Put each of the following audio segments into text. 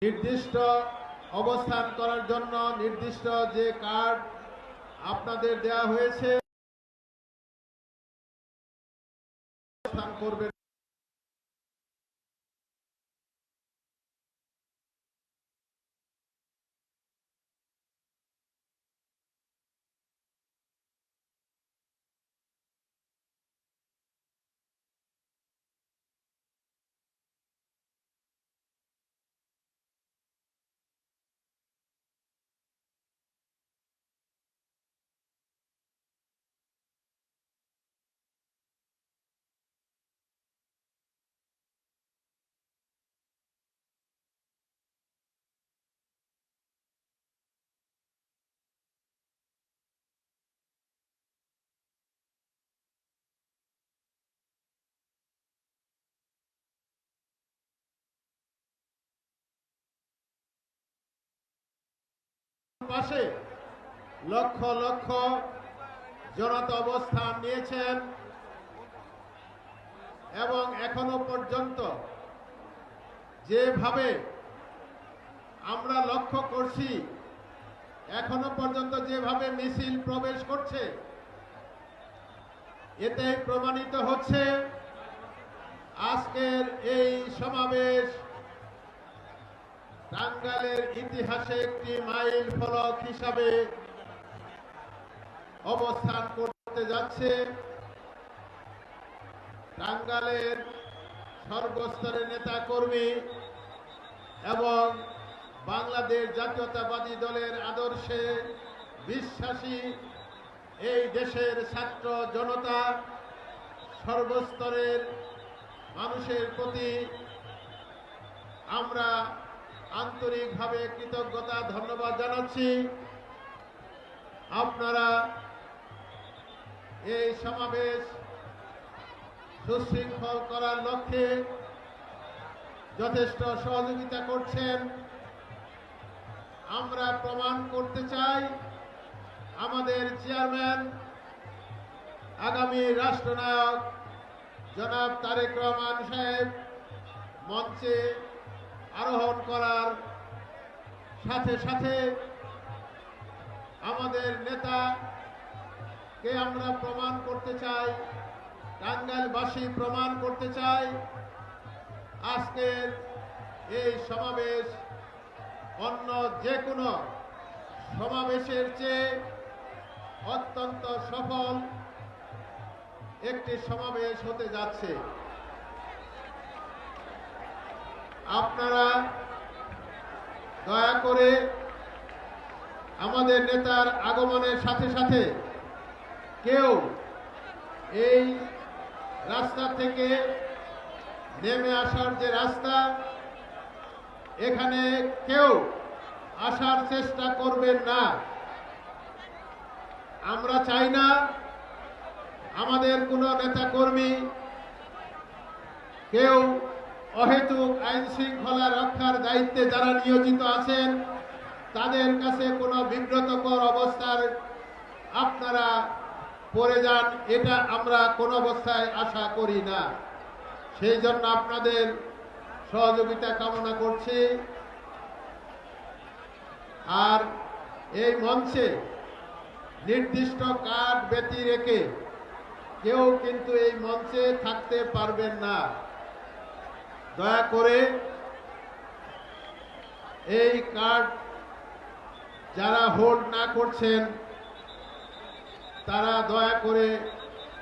নির্দিষ্ট অবস্থান করার জন্য নির্দিষ্ট যে কার্ড আপনাদের দেয়া হয়েছে অবস্থান করবেন। পাশে লক্ষ লক্ষ জনতা অবস্থান নিয়েছেন এবং এখনো পর্যন্ত যেভাবে আমরা লক্ষ্য করছি, এখনো পর্যন্ত যেভাবে মিছিল প্রবেশ করছে, এতে প্রমাণিত হচ্ছে আজকের এই সমাবেশ টাঙ্গাইলের ইতিহাসে একটি মাইল ফলক হিসাবে অবস্থান করতে যাচ্ছে। টাঙ্গাইলের সর্বস্তরের নেতা কর্মী এবং বাংলাদেশ জাতীয়তাবাদী দলের আদর্শে বিশ্বাসী এই দেশের ছাত্র জনতা সর্বস্তরের মানুষের প্রতি আমরা আন্তরিকভাবে কৃতজ্ঞতা ধন্যবাদ জানাচ্ছি। আপনারা এই সমাবেশ সুশৃঙ্খল করার লক্ষ্যে যথেষ্ট সহযোগিতা করছেন। আমরা প্রমাণ করতে চাই আমাদের চেয়ারম্যান আগামী রাষ্ট্রনায়ক জনাব তারেক রহমান সাহেব মঞ্চে আরোহণ করার সাথে সাথে আমাদের নেতাকে আমরা প্রমাণ করতে চাই, টাঙ্গাইলবাসী প্রমাণ করতে চাই আজকের এই সমাবেশ অন্য যে কোনো সমাবেশের চেয়ে অত্যন্ত সফল একটি সমাবেশ হতে যাচ্ছে। আপনারা দয়া করে আমাদের নেতার আগমনের সাথে সাথে কেউ এই রাস্তা থেকে নেমে আসার যে রাস্তা, এখানে কেউ আসার চেষ্টা করবেন না। আমরা চাই না আমাদের কোনো নেতা কর্মী কেউ অহেতুক আইন শৃঙ্খলা রক্ষার দায়িত্বে যারা নিয়োজিত আছেন তাদের কাছে কোনো বিব্রতকর অবস্থার আপনারা পড়ে যান, এটা আমরা কোন অবস্থায় আশা করি না। সেই জন্য আপনাদের সহযোগিতা কামনা করছি। আর এই মঞ্চে নির্দিষ্ট কার্ড ব্যতি রেখে কেউ কিন্তু এই মঞ্চে থাকতে পারবেন না। দয়া করে এই কার্ড যারা হোল্ড না করছেন তারা দয়া করে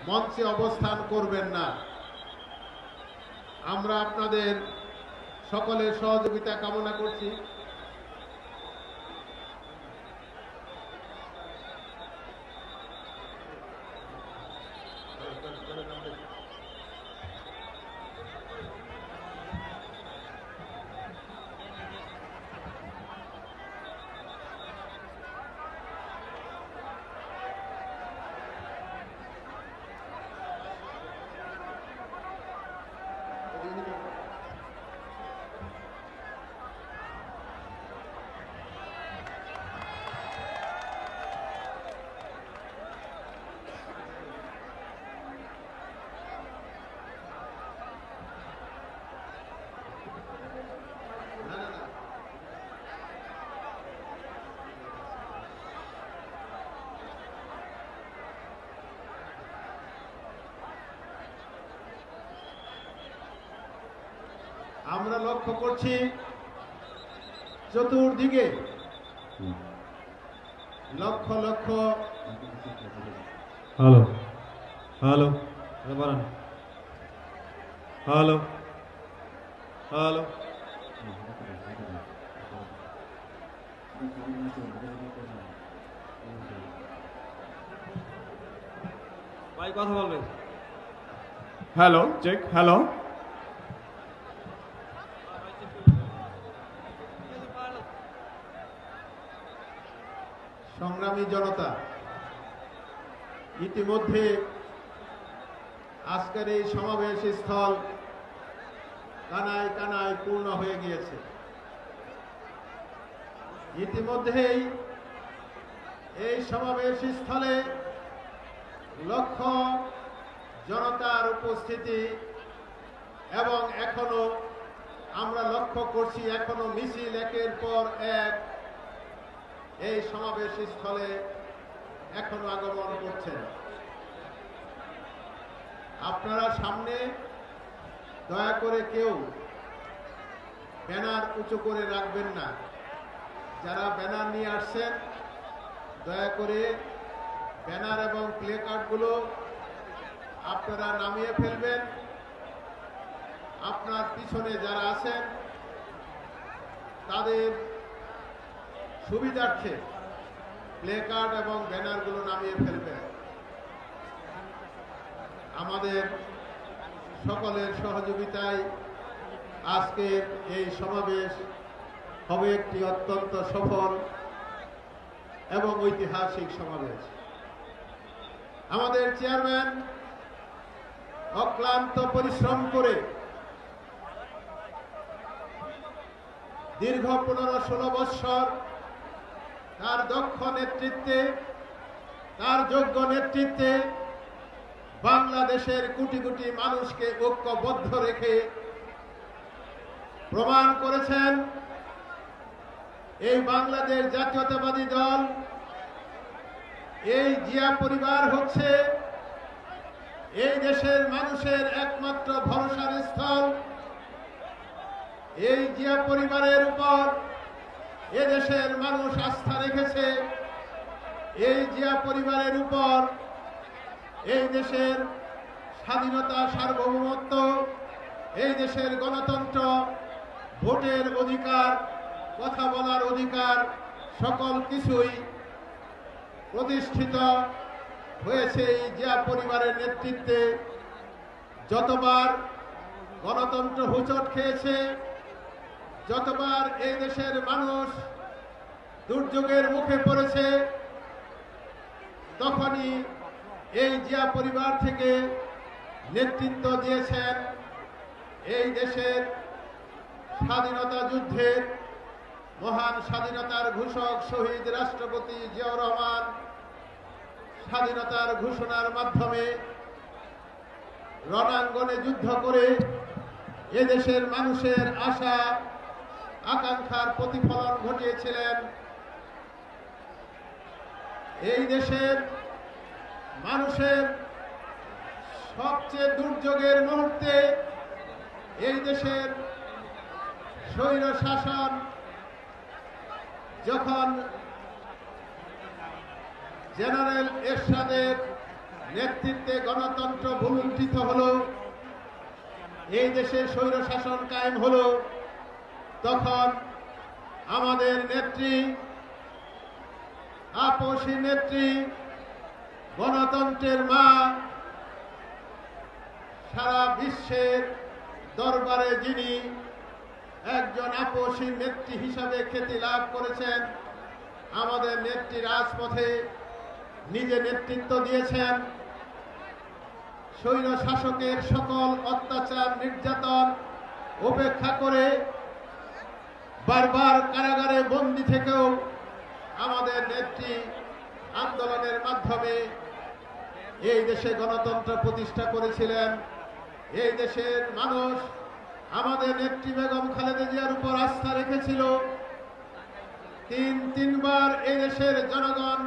মঞ্চে অবস্থান করবেন না। আমরা আপনাদের সকলের সহযোগিতা কামনা করছি। আমরা লক্ষ্য করছি চতুর্দিকে লক্ষ লক্ষ হ্যালো হ্যালো বলেন হ্যালো হ্যালো ভাই কথা বলবেন হ্যালো চেক হ্যালো সংগ্রামী জনতা, ইতিমধ্যে আজকের এই সমাবেশ স্থল কানায় কানায় পূর্ণ হয়ে গিয়েছে। ইতিমধ্যেই এই সমাবেশ স্থলে লক্ষ জনতার উপস্থিতি এবং এখনো আমরা লক্ষ্য করছি এখনো মিছিল একের পর এক এই সমাবেশ স্থলে এখনো আগমন করছেন। আপনারা সামনে দয়া করে কেউ ব্যানার উঁচু করে রাখবেন না। যারা ব্যানার নিয়ে আসছেন দয়া করে ব্যানার এবং প্লে কার্ডগুলো আপনারা নামিয়ে ফেলবেন। আপনার পিছনে যারা আছেন তাদের সুবিধার্থে প্লে কার্ড এবং ব্যানারগুলো নামিয়ে ফেলবেন। আমাদের সকলের সহযোগিতায় আজকের এই সমাবেশ হবে একটি অত্যন্ত সফল এবং ঐতিহাসিক সমাবেশ। আমাদের চেয়ারম্যান অক্লান্ত পরিশ্রম করে দীর্ঘ 15-16 বৎসর তার দক্ষ নেতৃত্বে, তার যোগ্য নেতৃত্বে বাংলাদেশের কোটি কোটি মানুষকে ঐক্যবদ্ধ রেখে প্রমাণ করেছেন এই বাংলাদেশ জাতীয়তাবাদী দল, এই জিয়া পরিবার হচ্ছে এই দেশের মানুষের একমাত্র ভরসার স্থল। এই জিয়া পরিবারের উপর এদেশের মানুষ আস্থা রেখেছে। এই জিয়া পরিবারের উপর এই দেশের স্বাধীনতা, সার্বভৌমত্ব, এই দেশের গণতন্ত্র, ভোটের অধিকার, কথা বলার অধিকার সকল কিছুই প্রতিষ্ঠিত হয়েছে এই জিয়া পরিবারের নেতৃত্বে। যতবার গণতন্ত্র হোঁচট খেয়েছে, যতবার এই দেশের মানুষ দুর্যোগের মুখে পড়েছে, তখনই এই জিয়া পরিবার থেকে নেতৃত্ব দিয়েছেন এই দেশের স্বাধীনতা যুদ্ধের মহান স্বাধীনতার ঘোষক শহীদ রাষ্ট্রপতি জিয়াউর রহমান। স্বাধীনতার ঘোষণার মাধ্যমে রণাঙ্গনে যুদ্ধ করে এদেশের মানুষের আশা আকাঙ্ক্ষার প্রতিফলন ঘটিয়েছিলেন। এই দেশের মানুষের সবচেয়ে দুর্যোগের মুহূর্তে এই দেশের স্বৈর শাসন যখন জেনারেল এরশাদের নেতৃত্বে গণতন্ত্র ভূলুণ্ঠিত হলো, এই দেশে স্বৈর শাসন কায়েম হলো, তখন আমাদের নেত্রী, আপসী নেত্রী, গণতন্ত্রের মা, সারা বিশ্বের দরবারে যিনি একজন আপসী নেত্রী হিসাবে খ্যাতি লাভ করেছেন, আমাদের নেত্রী রাজপথে নিজে নেতৃত্ব দিয়েছেন। স্বৈর শাসকের সকল অত্যাচার, নির্যাতন উপেক্ষা করে বারবার কারাগারে বন্দী থেকেও আমাদের নেত্রী আন্দোলনের মাধ্যমে এই দেশে গণতন্ত্র প্রতিষ্ঠা করেছিলেন। এই দেশের মানুষ আমাদের নেত্রী বেগম খালেদা জিয়ার উপর আস্থা রেখেছিল। তিনবার এই দেশের জনগণ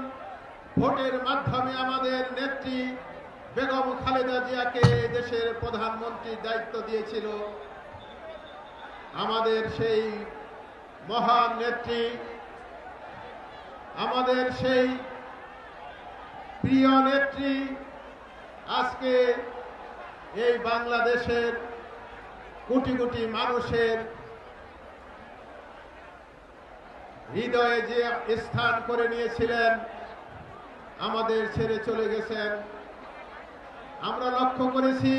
ভোটের মাধ্যমে আমাদের নেত্রী বেগম খালেদা জিয়াকে দেশের প্রধানমন্ত্রীর দায়িত্ব দিয়েছিল। আমাদের সেই মহান নেত্রী, আমাদের সেই প্রিয় নেত্রী আজকে এই বাংলাদেশের কোটি কোটি মানুষের হৃদয়ে যে স্থান করে নিয়েছিলেন, আমাদের ছেড়ে চলে গেছেন। আমরা লক্ষ্য করেছি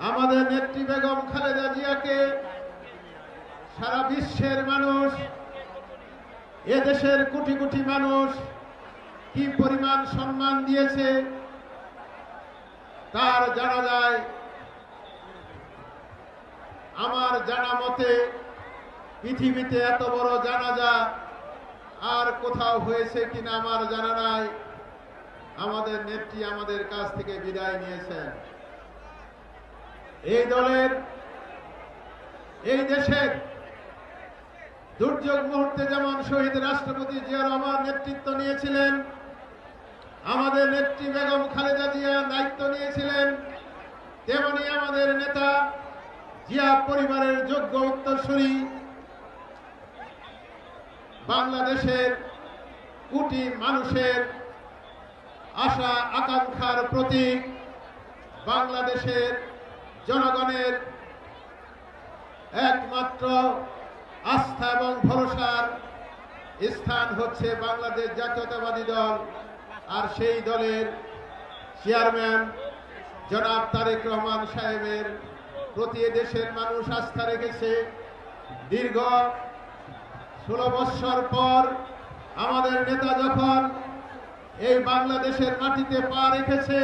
আমাদের নেত্রী বেগম খালেদা জিয়াকে সারা বিশ্বের মানুষ, এদেশের কোটি কোটি মানুষ কি পরিমাণ সম্মান দিয়েছে তার জানা যায়। আমার জানা মতে পৃথিবীতে এত বড় জানাজা আর কোথাও হয়েছে কিনা আমার জানা নাই। আমাদের নেত্রী আমাদের কাছ থেকে বিদায় নিয়েছেন। এই দলের, এই দেশের দুর্যোগ মুহূর্তে যেমন শহীদ রাষ্ট্রপতি জিয়া রহমান নেতৃত্ব নিয়েছিলেন, আমাদের নেত্রী বেগম খালেদা জিয়া দায়িত্ব নিয়েছিলেন, তেমনি আমাদের নেতা জিয়া পরিবারের যোগ্য উত্তরসূরি, বাংলাদেশের কোটি মানুষের আশা আকাঙ্ক্ষার প্রতীক, বাংলাদেশের জনগণের একমাত্র আস্থা এবং ভরসার স্থান হচ্ছে বাংলাদেশ জাতীয়তাবাদী দল। আর সেই দলের চেয়ারম্যান জনাব তারেক রহমান সাহেবের প্রতি দেশের মানুষ আস্থা রেখেছে। দীর্ঘ 16 বৎসর পর আমাদের নেতা যখন এই বাংলাদেশের মাটিতে পা রেখেছে,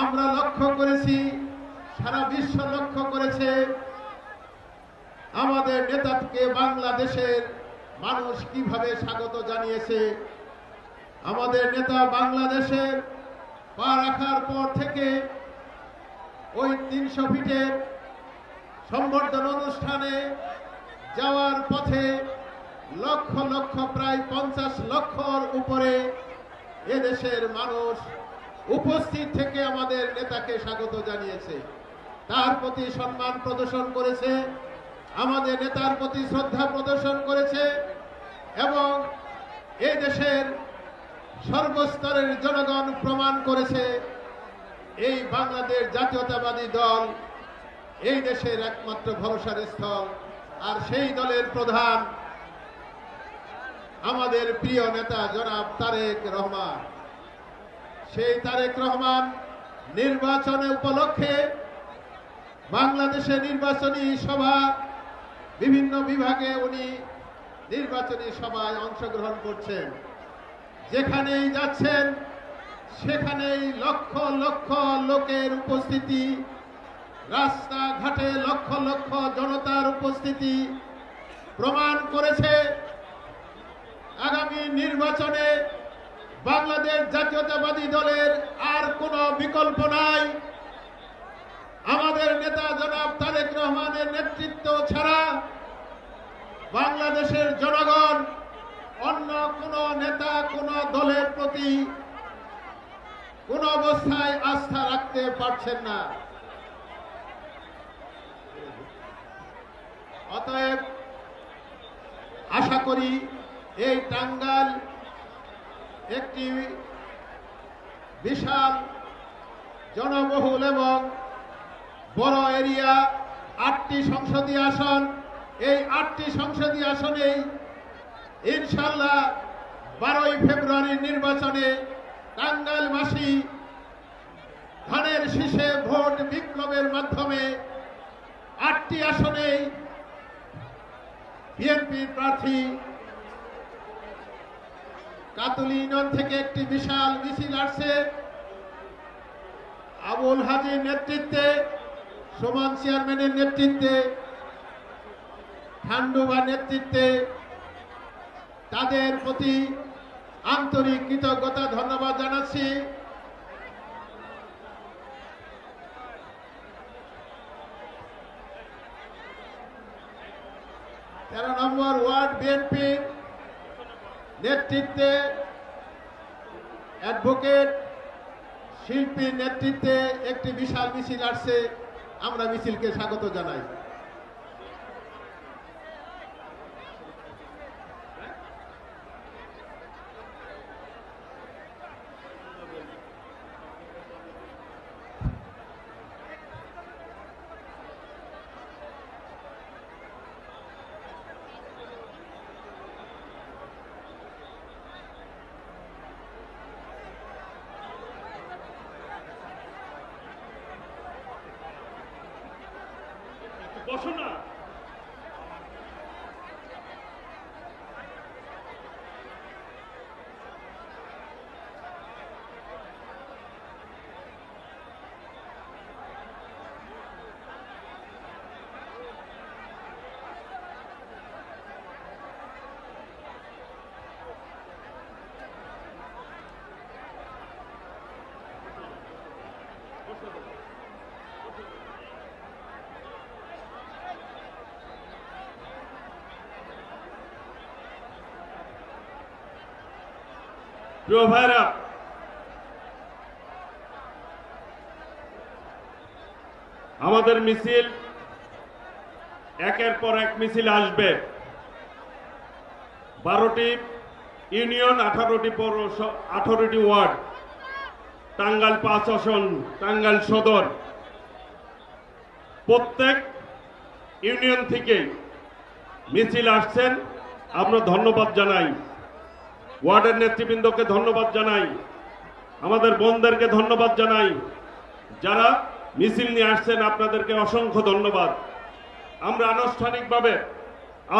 আমরা লক্ষ্য করেছি, সারা বিশ্ব লক্ষ্য করেছে আমাদের নেতাকে বাংলাদেশের মানুষ কিভাবে স্বাগত জানিয়েছে। আমাদের নেতা বাংলাদেশের পা রাখার পর থেকে ওই 300 ফিটের সম্বর্ধনা অনুষ্ঠানে যাওয়ার পথে লক্ষ লক্ষ, প্রায় 50 লক্ষর উপরে এদেশের মানুষ উপস্থিত থেকে আমাদের নেতাকে স্বাগত জানিয়েছে, তার প্রতি সম্মান প্রদর্শন করেছে, আমাদের নেতার প্রতি শ্রদ্ধা প্রদর্শন করেছে এবং এই দেশের সর্বস্তরের জনগণ প্রমাণ করেছে এই বাংলাদেশ জাতীয়তাবাদী দল এই দেশের একমাত্র ভরসার স্থল। আর সেই দলের প্রধান আমাদের প্রিয় নেতা জনাব তারেক রহমান। সেই তারেক রহমান নির্বাচনে উপলক্ষে বাংলাদেশে নির্বাচনী সভা, বিভিন্ন বিভাগে উনি নির্বাচনী সভায় অংশগ্রহণ করছেন। যেখানেই যাচ্ছেন সেখানেই লক্ষ লক্ষ লোকের উপস্থিতি, রাস্তাঘাটে লক্ষ লক্ষ জনতার উপস্থিতি প্রমাণ করেছে আগামী নির্বাচনে বাংলাদেশ জাতীয়তাবাদী দলের আর কোনো বিকল্প নাই। আমাদের নেতা জনাব তারেক রহমানের নেতৃত্ব ছাড়া বাংলাদেশের জনগণ অন্য কোন নেতা, কোন দলের প্রতি কোন অবস্থায় আস্থা রাখতে পারছেন না। অতএব আশা করি এই টাঙ্গাইল একটি বিশাল জনবহুল এবং বড় এরিয়া, 8টি সংসদীয় আসন। এই 8টি সংসদীয় আসনেই ইনশাল্লাহ 12ই ফেব্রুয়ারির নির্বাচনে টাঙ্গাইলবাসী ধানের শীষে ভোট বিপ্লবের মাধ্যমে 8টি আসনেই বিএনপি প্রার্থী কাতুলি ইউনিয়ন থেকে একটি বিশাল মিছিল আসছে। আবুল হাজির নেতৃত্বে, সুমন চেয়ারম্যানের নেতৃত্বে, ঠান্ডুবার নেতৃত্বে তাদের প্রতি আন্তরিক কৃতজ্ঞতা, ধন্যবাদ জানাচ্ছি। তেরো নম্বর ওয়ার্ড বিএনপির নেতৃত্বে অ্যাডভোকেট শিল্পীর নেতৃত্বে একটি বিশাল মিছিল আসছে। আমরা মিছিলকে স্বাগত জানাই। বসো না। প্রিয় ভাইরা, আমাদের মিছিল একের পর এক মিছিল আসবে। 12টি ইউনিয়ন, 18টি পৌরসভা, 18টি ওয়ার্ড, টাঙ্গাইল 5 আসন, টাঙ্গাইল সদর, প্রত্যেক ইউনিয়ন থেকে মিছিল আসছেন। আমরা ধন্যবাদ জানাই, ওয়ার্ডের নেতৃবৃন্দকে ধন্যবাদ জানাই, আমাদের বোনদেরকে ধন্যবাদ জানাই, যারা মিছিল নিয়ে আসছেন আপনাদেরকে অসংখ্য ধন্যবাদ। আমরা আনুষ্ঠানিকভাবে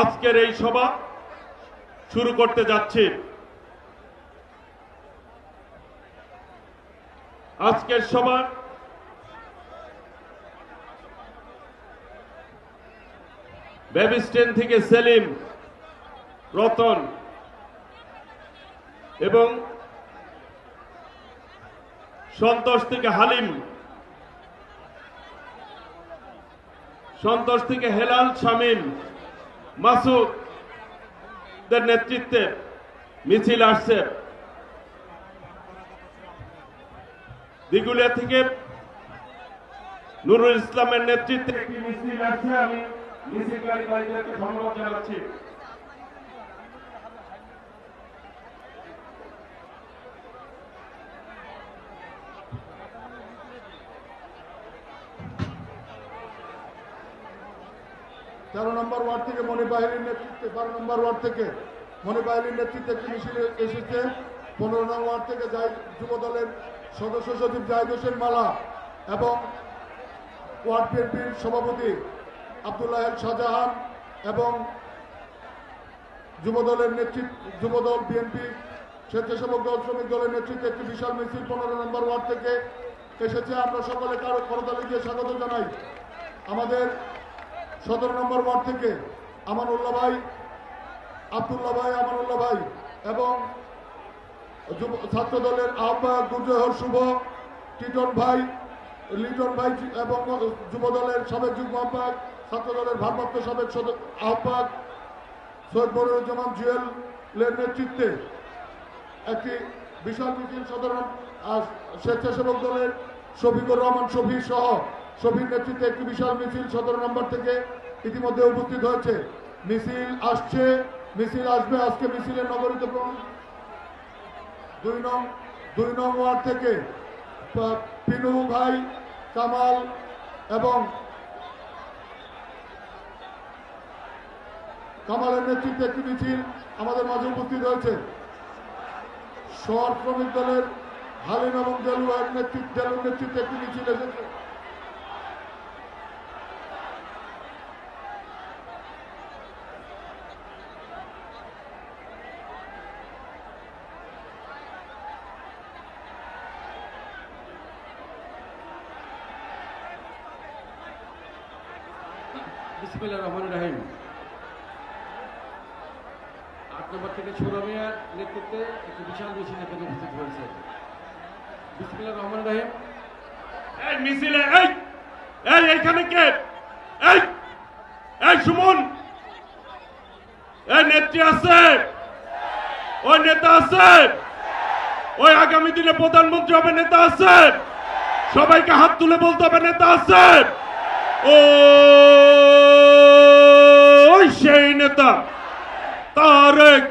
আজকের এই সভা শুরু করতে যাচ্ছি। আজকের সভা বেবি স্ট্যান্ড থেকে সেলিম, রতন এবং সন্তোষ থেকে হালিম, সন্তোষ থেকে হেলাল, শামীম, মাসুদ দের নেতৃত্বে মিছিল আসছে। দিগুলিয়া থেকে নুরুল ইসলামের নেতৃত্বে একটি মিছিল আসছে। আমি মিছিলকারী ভাইদেরকে ধন্যবাদ জানাচ্ছি। তেরো নম্বর ওয়ার্ড থেকে মনিবাহিনীর নেতৃত্বে, 12 নম্বর ওয়ার্ড থেকে মনিবাহিনীর নেতৃত্বে একটি মিছিল এসেছে। 15 নম্বর ওয়ার্ড থেকে যুব দলের সদস্য সচিব জাহিদ হোসেন মালা এবং ওয়ার্ড বিএনপির সভাপতি আব্দুল্লাহ শাহজাহান এবং যুবদলের যুবদল বিএনপি স্বেচ্ছাসেবক দল শ্রমিক দলের নেতৃত্বে একটি বিশাল মিছিল 15 নম্বর ওয়ার্ড থেকে এসেছে। আমরা সকলে কারো করতালি দিয়ে স্বাগত জানাই। আমাদের 17 নম্বর ওয়ার্ড থেকে আমানুল্লাহ ভাই, আব্দুল্লাহ ভাই, আমানুল্লাহ ভাই এবং ছাত্র দলের আহ্বায়ক দুর্জয় শুভ, লিটন ভাই এবং যুব দলের সাবেক যুগ্ম আহ্বায়ক, ছাত্র দলের ভারপ্রাপ্ত সাবেক আহ্বায়ক সৈয়দ মনিরুজ্জামান জুয়েলের নেতৃত্বে একটি বিশাল মিছিল স্বেচ্ছাসেবক দলের শফিকুর রহমান শফি সহ শফির নেতৃত্বে একটি বিশাল মিছিল 17 নম্বর থেকে ইতিমধ্যে উপস্থিত হয়েছে। মিছিল আসছে, মিছিল আসবে। আজকে মিছিলের নগরীতে 2 নং ওয়ার্ড থেকে পিনু ভাই, কামাল এবং কামালের নেতৃত্বে একটি মিছিল আমাদের মাঝে উপস্থিত হয়েছে। শহর শ্রমিক দলের হালিম এবং দেলুর নেতৃত্বে একটি মিছিল এসেছে। বিসমিল্লাহির রহমানির রহিম। 8 নম্বর থেকে ছোলা মিয়ার নেতৃত্বে একটি বিশাল মিছিল এখানে উপস্থিত হয়েছে। বিসমিল্লাহির রহমানির রহিম। এই মিছিলে এইখানে কে? এই সুমন, এই নেত্রী আছে, ওই নেতা আছে, ওই আগামী দিনে প্রধানমন্ত্রী হবে নেতা আছে, সবাইকে হাত তুলে বলতে হবে নেতা আছে। ওই সেই নেতা তারেক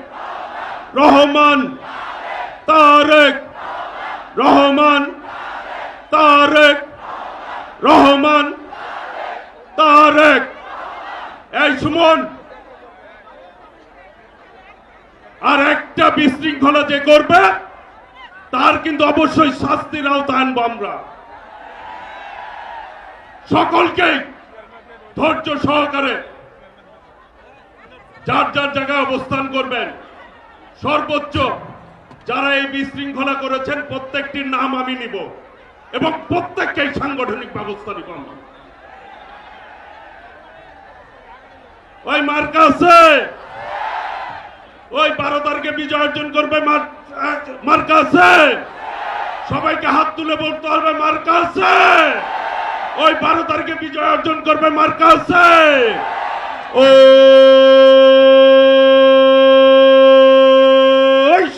রহমান, তারেক রহমান, তারেক রহমান, তারেক। এই সুমন, আর একটা বিশৃঙ্খলা যে করবে তার কিন্তু অবশ্যই শাস্তির আওতায় আনবো আমরা। সকলকে ধৈর্য সহকারে যার যার জায়গায় অবস্থান করবেন। সর্বোচ্চ যারা এই বিশৃঙ্খলা করেছেন প্রত্যেকটির নাম আমি নিব এবং প্রত্যেককেই সাংগঠনিক ব্যবস্থা নিব আমরা। ওই মার্কা আছে, ওই 12 তারিখে বিজয় অর্জন করবে মার্কা আছে, সবাইকে হাত তুলে বলতে হবে মার্কা আছে। ওই 12 তারিখে বিজয় অর্জন করবে মার্কা আছে। ও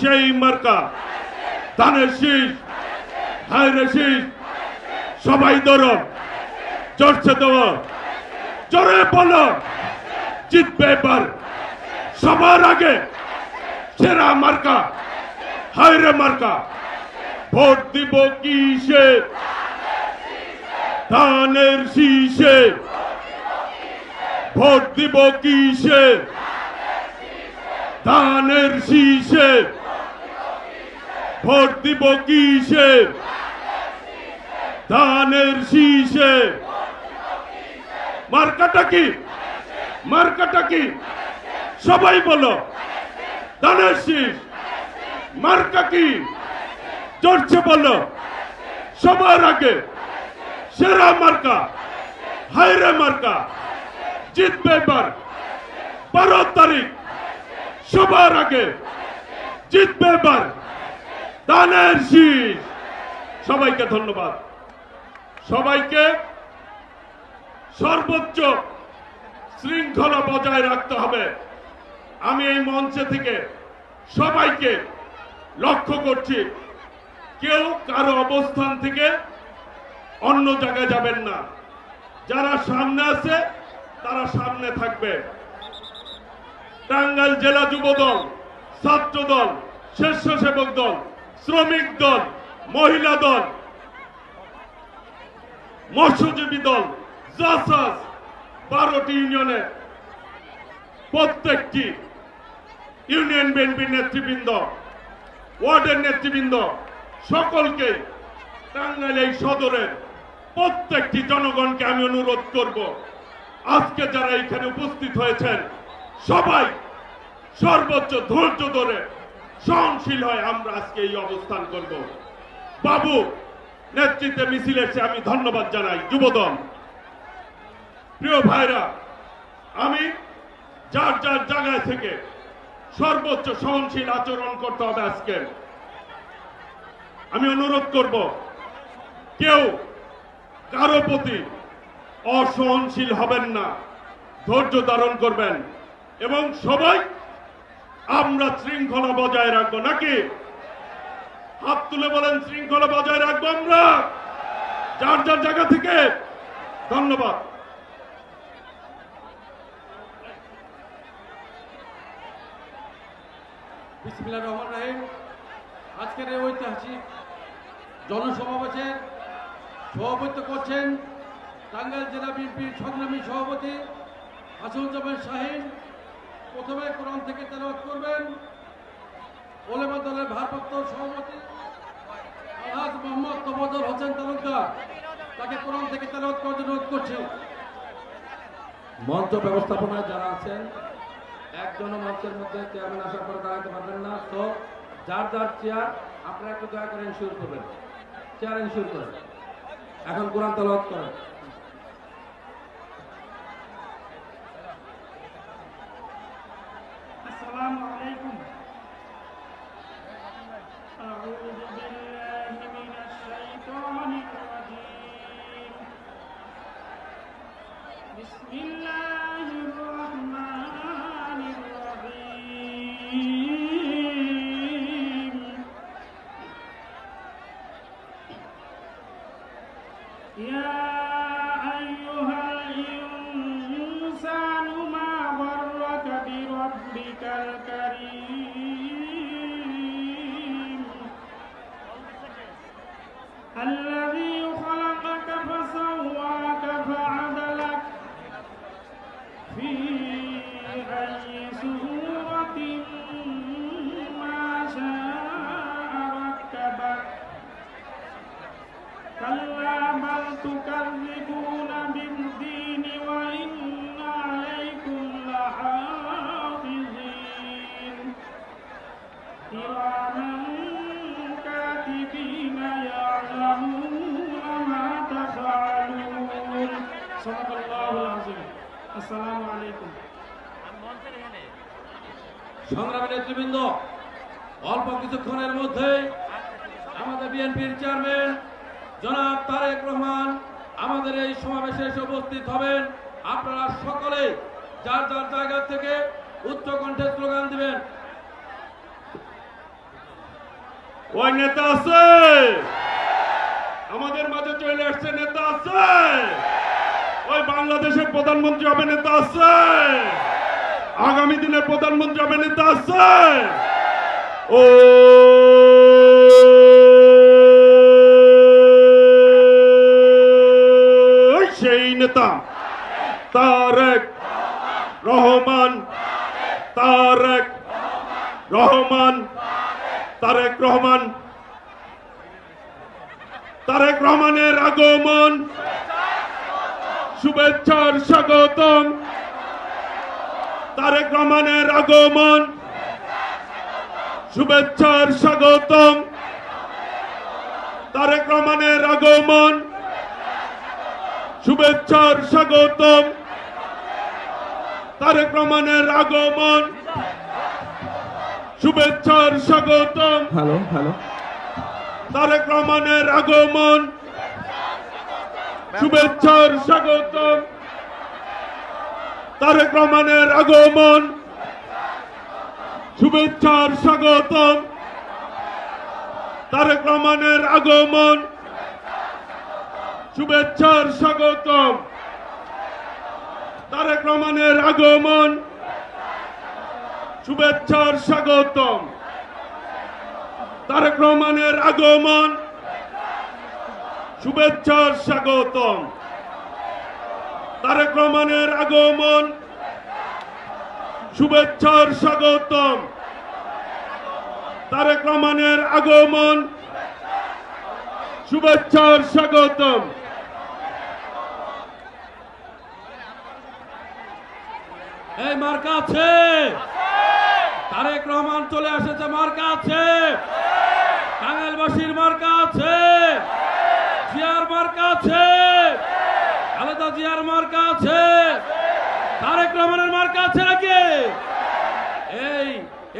সেই মার্কা ধানের শীষ, হায়রে শীষ, সবাই ধরো, জোরছে দেবো, জোরে বলো, জিতবে এবার। সবার আগে সেরা মার্কা হায়রে মার্কা। ভোট দিব কিসে? ধানের শীষে। ভোট দিব কিসে? ধানের শীষে। ভোট দিব কিসে? ধানের শীষে। মার্কাটা কি? মার্কাটা কি? সবাই বলো, ধানের শীষ। মার্কা কি? জোরছে বলো, সবার আগে সেরা মার্কা হায়রে মার্কা। জিতবে এবার 12 তারিখ, সবার আগে জিতবে এবার ধানের শীষ। সবাইকে ধন্যবাদ। সবাইকে সর্বোচ্চ শৃঙ্খলা বজায় রাখতে হবে। আমি এই মঞ্চে থেকে সবাইকে লক্ষ্য করছি, কেউ কারো অবস্থান থেকে অন্য জায়গায় যাবেন না। যারা সামনে আছে তারা সামনে থাকবে। টাঙ্গাইল জেলা যুব দল, ছাত্র দল, স্বেচ্ছাসেবক দল, শ্রমিক দল, মহিলা দল, মৎস্যজীবী দল, জাসাস, 12টি ইউনিয়নের প্রত্যেকটি ইউনিয়ন বিএনপির নেতৃবৃন্দ, ওয়ার্ডের নেতৃবৃন্দ, সকলকে টাঙ্গাইল এই সদরের প্রত্যেকটি জনগণকে আমি অনুরোধ করব, আজকে যারা এখানে উপস্থিত হয়েছেন সবাই সর্বোচ্চ ধৈর্য ধরে সহনশীল হয়ে আমরা আজকে এই অবস্থান করব। বাবু নেতৃত্বে মিছিল এসে আমি ধন্যবাদ জানাই। যুবদল, প্রিয় ভাইরা, আমি যার যার জায়গায় থেকে সর্বোচ্চ সহনশীল আচরণ করতে হবে। আজকে আমি অনুরোধ করব, কেউ কারো প্রতি অসহনশীল হবেন না, ধৈর্য ধারণ করবেন এবং সবাই আমরা শৃঙ্খলা বজায় রাখবো। নাকি হাত তুলে বলেন শৃঙ্খলা বজায় রাখবো আমরা যার যার জায়গা থেকে। ধন্যবাদ। বিসমিল্লাহির রহমানির রহিম। আজকের এই ঐতিহাসিক জনসমাবেশের সভাপতিত্ব করছেন টাঙ্গাইল জেলা বিএনপির সংগ্রামী সভাপতি আসাদুজ্জামান শাহীন। প্রথমে কোরআন থেকে তেলাওয়াত করবেন ওলেমা দলের ভারপ্রাপ্ত সভাপতি আলহাজ মোহাম্মদ তফাজ্জল হোসেন তালুকদার। তাকে কোরআন থেকে তেলাওয়াত করার জন্য অনুরোধ করছি। মঞ্চ ব্যবস্থাপনায় যারা আছেন, একজনও মঞ্চের মধ্যে চেয়ারম্যান আসার পরে দাঁড়াতে পারবেন না, তো যার যার চেয়ার আপনারা একটু দয়া করে ইনশিওর করবেন, চেয়ার ইনশিওর করেন। এখন কোরআন তেলাওয়াত করেন। আসসালামু আলাইকুম। আউযু বিল্লাহি মিনাশ শাইতানির রাজীম। বিসমিল্লাহির রাহমানির রাহিম। ইয়া আইয়ুহাল ইনসানু মা গররাকা বিরাব্বিকাল কারীম الذي خلقك فسواك فعدلك في أي صورة ما شاء ركبك كلا بل تكذبون بالدين وإن আসসালামু আলাইকুম। সংগ্রামী নেতৃবৃন্দ, অল্প কিছুক্ষণের মধ্যে আমাদের বিএনপির চেয়ারম্যান জনাব তারেক রহমান আমাদের এই সমাবেশে এসে উপস্থিত হবেন। আপনারা সকলে যার যার জায়গা থেকে উচ্চ কণ্ঠে স্লোগান দিবেন। ওই নেতা আছে, আমাদের মাঝে চলে আসছে নেতা আছে, ওই বাংলাদেশের প্রধানমন্ত্রী হবে নেতা আছে, আগামী দিনের প্রধানমন্ত্রী হবে নেতা আছে। ও সেই নেতা তারেক রহমান, তারেক রহমান, তারেক রহমান, তারেক রহমানের আগমন, শুভেচ্ছার স্বাগতম। তারেক রহমানের আগমন, শুভেচ্ছার স্বাগতম। তারেক রহমানের আগমন, শুভেচ্ছার স্বাগতম। তারেক রহমানের আগমন, শুভেচ্ছার স্বাগতম। হ্যালো হ্যালো তারেক রহমানের আগমন, শুভেচ্ছার স্বাগতম। তারেক রহমানের আগমন, শুভেচ্ছার স্বাগতম। তারেক রহমানের আগমন, শুভেচ্ছার স্বাগতম। তারেক রহমানের আগমন, শুভেচ্ছার স্বাগতম। তারেক রহমানের আগমন, শুভেচ্ছার স্বাগতম। তারেক রহমানের আগমন, শুভেচ্ছার স্বাগতম। তারেক রহমানের আগমন, শুভেচ্ছার স্বাগতম। এই মার্কা আছে, তারেক রহমান চলে এসেছে, মার্কা আছে, টাঙ্গাইলবাসীর মার্কা আছে, জিয়ার মার্কা আছে, খালেদা জিয়ার মার্কা আছে, তারেক রহমানের মার্কা আছে নাকি?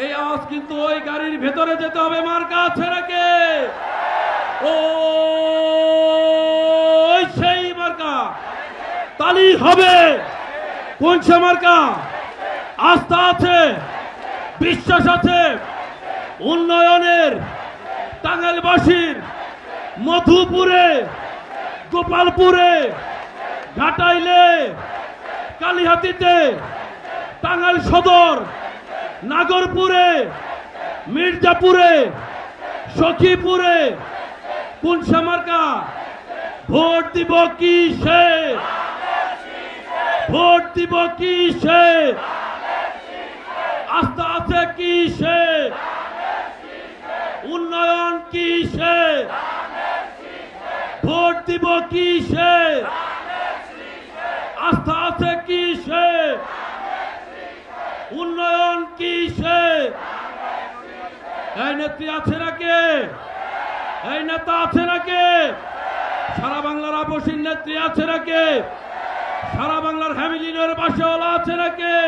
এই আওয়াজ কিন্তু ওই গাড়ির ভেতরে যেতে হবে, মার্কা আছে নাকি? ও সেই মার্কা, তালি হবে। কোন সে মার্কা? আস্থা আছে, বিশ্বাস আছে, উন্নয়নের, টাঙ্গাইলবাসীর, মধুপুরে, গোপালপুরে, ঘাটাইলে, কালিহাতীতে, টাঙ্গাইল সদর, নাগরপুরে, মির্জাপুরে, সখীপুরে কোন সে মার্কা? ভোট দিব কিসে? ভোট দিব কিসে? আস্থা আছে কিসে? উন্নয়ন কিসে? ভোট দিব কিসে? আস্থা আছে কিসে? উন্নয়ন কিসে? এই নেত্রী আছে নাকি? এই নেতা আছে নাকি? সারা বাংলার আপসীন নেত্রী আছে নাকি? সারা বাংলার ফ্যামিলির বাসওয়ালা আছে নাকি?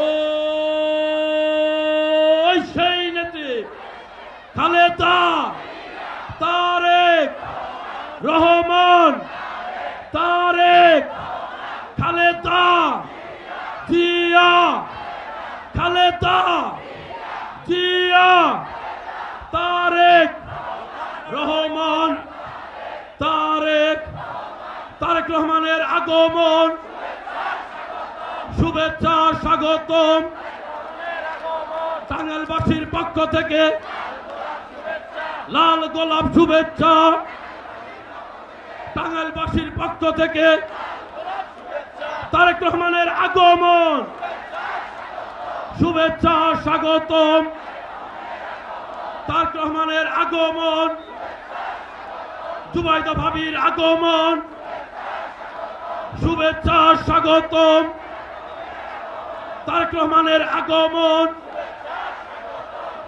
ও সেই নেত্রী খালেদা, তারেক রহমান, তারেক, খালেদা জিয়া, খালেদা জিয়া, তারেক রহমান, তারেক, তারেক রহমানের আগমন, শুভেচ্ছা স্বাগতম। টাঙ্গাইলবাসীর পক্ষ থেকে লাল গোলাপ শুভেচ্ছা। টাঙ্গাইলবাসীর পক্ষ থেকে তারেক রহমানের আগমন, শুভেচ্ছা স্বাগতম। তারেক রহমানের আগমন, জুবাইদা ভাবির আগমন, শুভেচ্ছা স্বাগতম। তারেক রহমানের আগমন,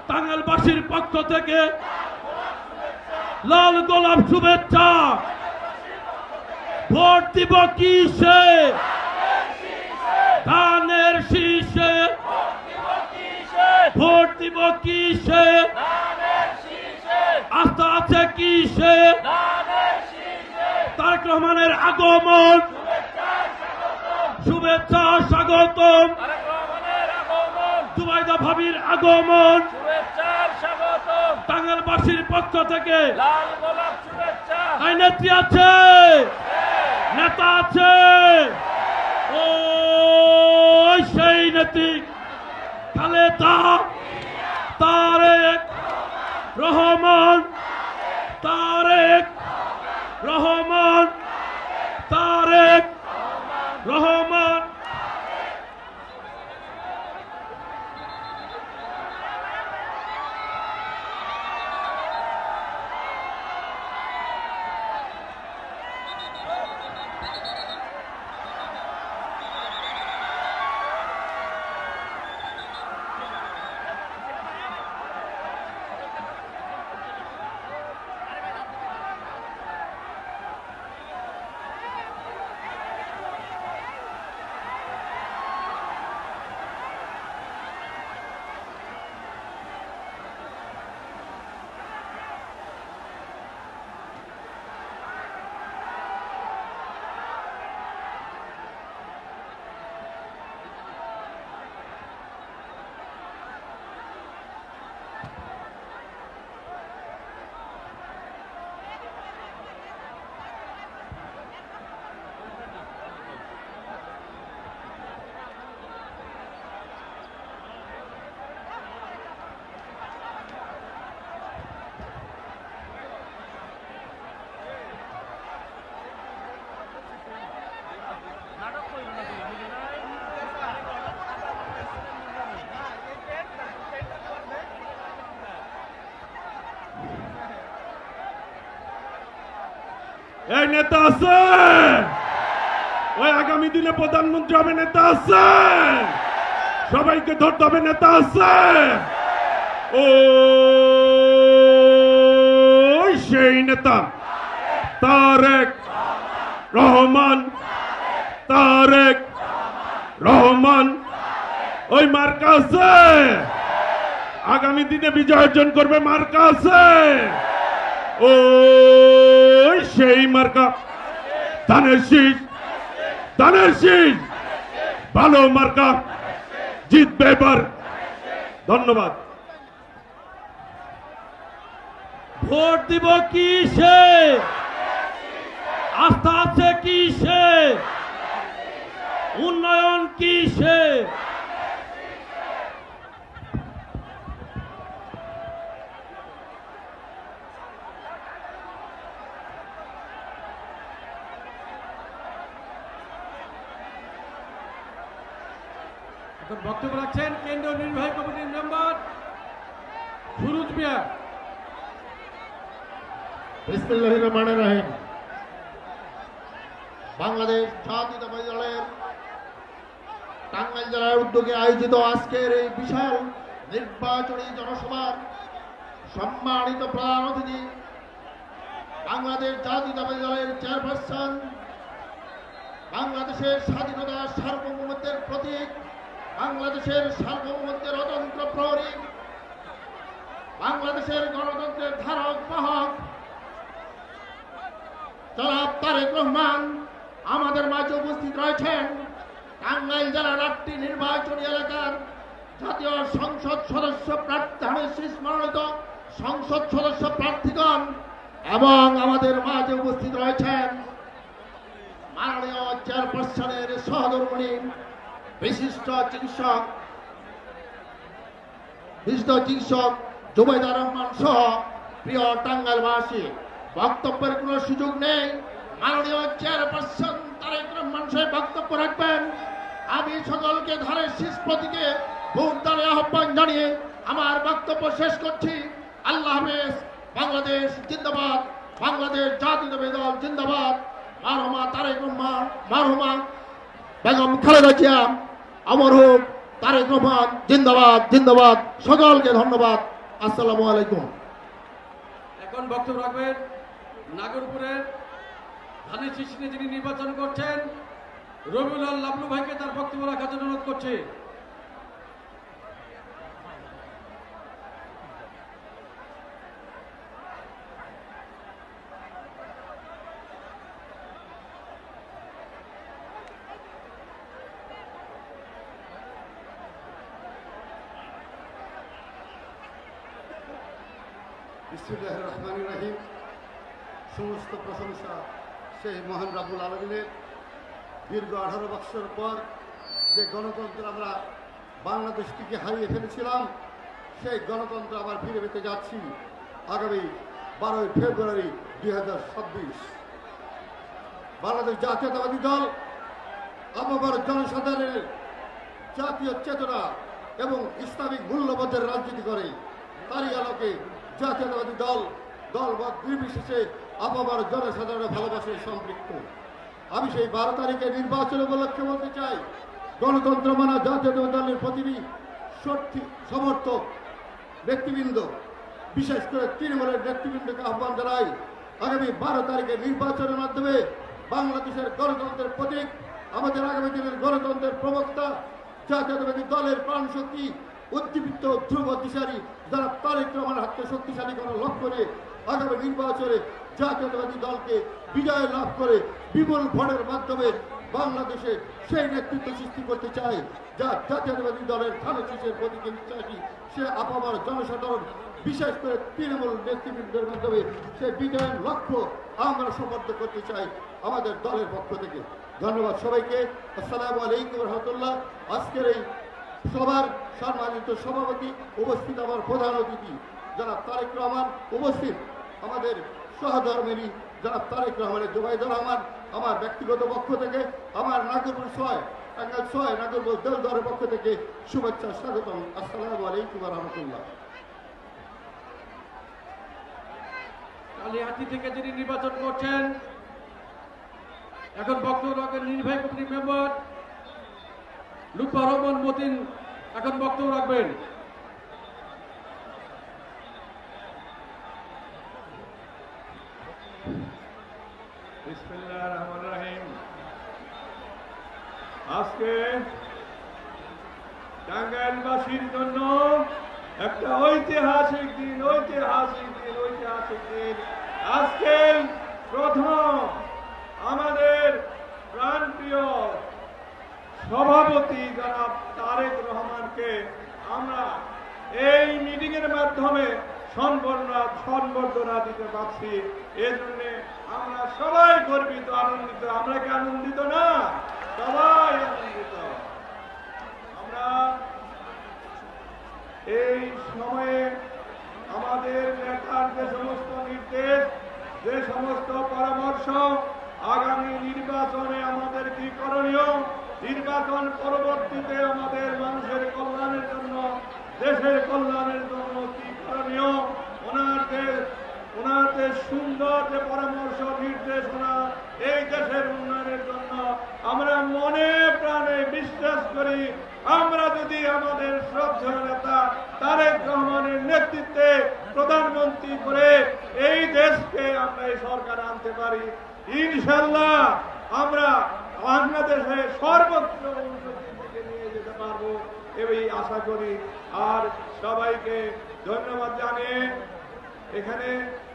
টাঙ্গাইলবাসীর পক্ষ থেকে লাল গোলাপ শুভেচ্ছা। ভোট দিব কিসে? ধানের শীষে ভোট দিব কিসে আস্থা আছে কিসে তারেক রহমানের আগমন শুভেচ্ছা স্বাগতম জুবাইদা ভাবির আগমন টাঙ্গাইলবাসীর পক্ষ থেকে তাই নেত্রী আছে নেতা আছে ও সেই নেত্রী খালেদা তারেক রহমান তারেক রহমান তারেক রহমান এই নেতা আছে ওই আগামী দিনে প্রধানমন্ত্রী হবে নেতা আছে সবাইকে ধরতে হবে নেতা আছে ও সেই নেতা তারেক রহমান তারেক রহমান ওই মার্কা আছে আগামী দিনে বিজয় অর্জন করবে মার্কা আছে ও সেই মার্কা ধানের শীষ ভালো মার্কা জিতবে এবার ধন্যবাদ ভোট দিব কিসে আস্থা আছে কিসে উন্নয়ন কিসে বক্তব্য রাখছেন কেন্দ্রীয় নির্বাহী কমিটির মেম্বার সুরুজ মিয়া। বিসমিল্লাহির রহমানির রহিম। বাংলাদেশ জাতীয়তাবাদী দলের টাঙ্গাইল জেলার উদ্যোগে আয়োজিত আজকের এই বিশাল নির্বাচনী জনসভার সম্মানিত প্রধান অতিথি বাংলাদেশ জাতীয়তাবাদী দলের চেয়ারপারসন, বাংলাদেশের স্বাধীনতা সার্বভৌমত্বের প্রতীক, বাংলাদেশের সার্বভৌমত্বের অতন্ত্র প্রহরী, বাংলাদেশের গণতন্ত্রের ধারক বাহক জনাব তারেক রহমান আমাদের মাঝে উপস্থিত রয়েছেন। টাঙ্গাইল জেলার 8টি নির্বাচনী এলাকার জাতীয় সংসদ সদস্য প্রার্থী মনোনীত সংসদ সদস্য প্রার্থীগণ এবং আমাদের মাঝে উপস্থিত রয়েছেন মাননীয় চেয়ারপারসনের সহধর্মিণী বিশিষ্ট চিকিৎসক জুবাইদা রহমান সহ প্রিয় টাঙ্গাইলবাসী। বক্তব্যের কোনো সুযোগ নেই, মাননীয় চেয়ারপারসন তারেক রহমান সাহেব বক্তব্য রাখবেন। আমি সকলকে ধানের শীষ প্রতীকে ভোট দানের আহ্বান জানিয়ে আমার বক্তব্য শেষ করছি। আল্লাহ হাফেজ। বাংলাদেশ জিন্দাবাদ, বাংলাদেশ জাতীয়তাবাদী দল জিন্দাবাদ। মারহুমা তারেক রহমান, মারহুমা বেগম খালেদা জিয়া অমর হোক। তারেক রহমান জিন্দাবাদ, জিন্দাবাদ। সকলকে ধন্যবাদ। আসসালামু আলাইকুম। এখন বক্তব্য রাখবেন নাগরপুরের ধানের শীষ নিয়ে যিনি নির্বাচন করছেন রবিউল লাবলু ভাইকে তার বক্তব্য রাখার জন্য অনুরোধ করছি। বিসমিল্লাহির রহমানির রহিম। সমস্ত প্রশংসা সেই মহান রাব্বুল আলামিনের। দীর্ঘ 18 বছর পর যে গণতন্ত্র আমরা বাংলাদেশ থেকে হারিয়ে ফেলেছিলাম, সেই গণতন্ত্র আবার ফিরে পেতে যাচ্ছি আগামী 12 ফেব্রুয়ারি 2026। বাংলাদেশ জাতীয়তাবাদী দল আবার জনসাধারণের জাতীয় চেতনা এবং ইসলামিক মূল্যবোধের রাজনীতি করে। তারই আলোকে জাতীয়তাবাদী দল দলমত নির্বিশেষে আপামার জনসাধারণের ভালোবাসায় সম্পৃক্ত। আমি সেই 12 তারিখে নির্বাচন উপলক্ষে বলতে চাই, গণতন্ত্র মানা জাতীয়তাবাদী দলের প্রতিটি সমর্থক ব্যক্তিবৃন্দ, বিশেষ করে তৃণমূলের নেতৃবৃন্দকে আহ্বান জানাই, আগামী 12 তারিখে নির্বাচনের মাধ্যমে বাংলাদেশের গণতন্ত্রের প্রতীক, আমাদের আগামী দিনের গণতন্ত্রের প্রবক্তা, জাতীয়তাবাদী দলের প্রাণশক্তি, উদ্দীপিত ধ্রুব দিশারি যারা তারেক রহমানের হাতকে শক্তিশালী করার লক্ষ্যে আগামী নির্বাচনে জাতীয়তাবাদী দলকে বিজয় লাভ করে বিপুল ভোটের মাধ্যমে বাংলাদেশে সেই নেতৃত্ব সৃষ্টি করতে চায় যা জাতীয়তাবাদী দলের ধানের শীষের প্রতীকে বিশ্বাসী। সে আপামার জনসাধারণ, বিশেষ করে তৃণমূল নেতৃবৃন্দের মাধ্যমে সে বিজয়ের লক্ষ্য আমরা সমর্থ করতে চাই আমাদের দলের পক্ষ থেকে। ধন্যবাদ সবাইকে। আসসালামু আলাইকুম রহমতুল্লাহ। আজকের এই সবার সম্মানিত সভাপতি, উপস্থিত আমার প্রধান অতিথি যারা তারেক রহমান, উপস্থিত আমাদের সহধর্মিনী যারা তারেক রহমানের জুবাইদুর রহমান, আমার ব্যক্তিগত পক্ষ থেকে, আমার নাগরপুর 6 টাঙ্গাইল 6 নাগরপুর দেলদরের পক্ষ থেকে শুভেচ্ছা স্বাগতম। আসসালামু আলাইকুম রহমতুল্লাহ। কালিহাতি থেকে যিনি নির্বাচন করছেন, এখন বক্তব্য রাখবেন নির্বাহী কমিটির মেম্বার লুৎফর রহমান মতিন, এখন বক্তব্য রাখবেন। বিসমিল্লাহির রহমানির রহিম। আজকে টাঙ্গাইলবাসীর জন্য একটা ঐতিহাসিক দিন। আজকে প্রথম আমাদের প্রাণপ্রিয় সভাপতি জনাব তারেক রহমানকে আমরা এই মিটিং এর মাধ্যমে সম্বর্ধনা দিতে পারছি। এজন্য আমরা সবাই গর্বিত, আনন্দিত। আমরা কি আনন্দিত না? সবাই আনন্দিত। আমরা এই সময়ে আমাদের নেতার যে সমস্ত নির্দেশ, যে সমস্ত পরামর্শ, আগামী নির্বাচনে আমাদের কি করণীয়, নির্বাচন পরবর্তীতে আমাদের মানুষের কল্যাণের জন্য, দেশের কল্যাণের জন্য কি করণীয়, ওনাদের সুন্দর যে পরামর্শ নির্দেশনা এই দেশের উন্নয়নের জন্য আমরা মনে প্রাণে বিশ্বাস করি। আমরা যদি আমাদের শ্রদ্ধেয় নেতা তারেক রহমানের নেতৃত্বে প্রধানমন্ত্রী করে এই দেশকে আমরা এই সরকার আনতে পারি, ইনশাল্লাহ আমরা বাংলাদেশে সর্বত্র উন্নতির দিকে নিয়ে যেতে পারবো এই আশা করি। আর সবাইকে ধন্যবাদ জানিয়ে এখানে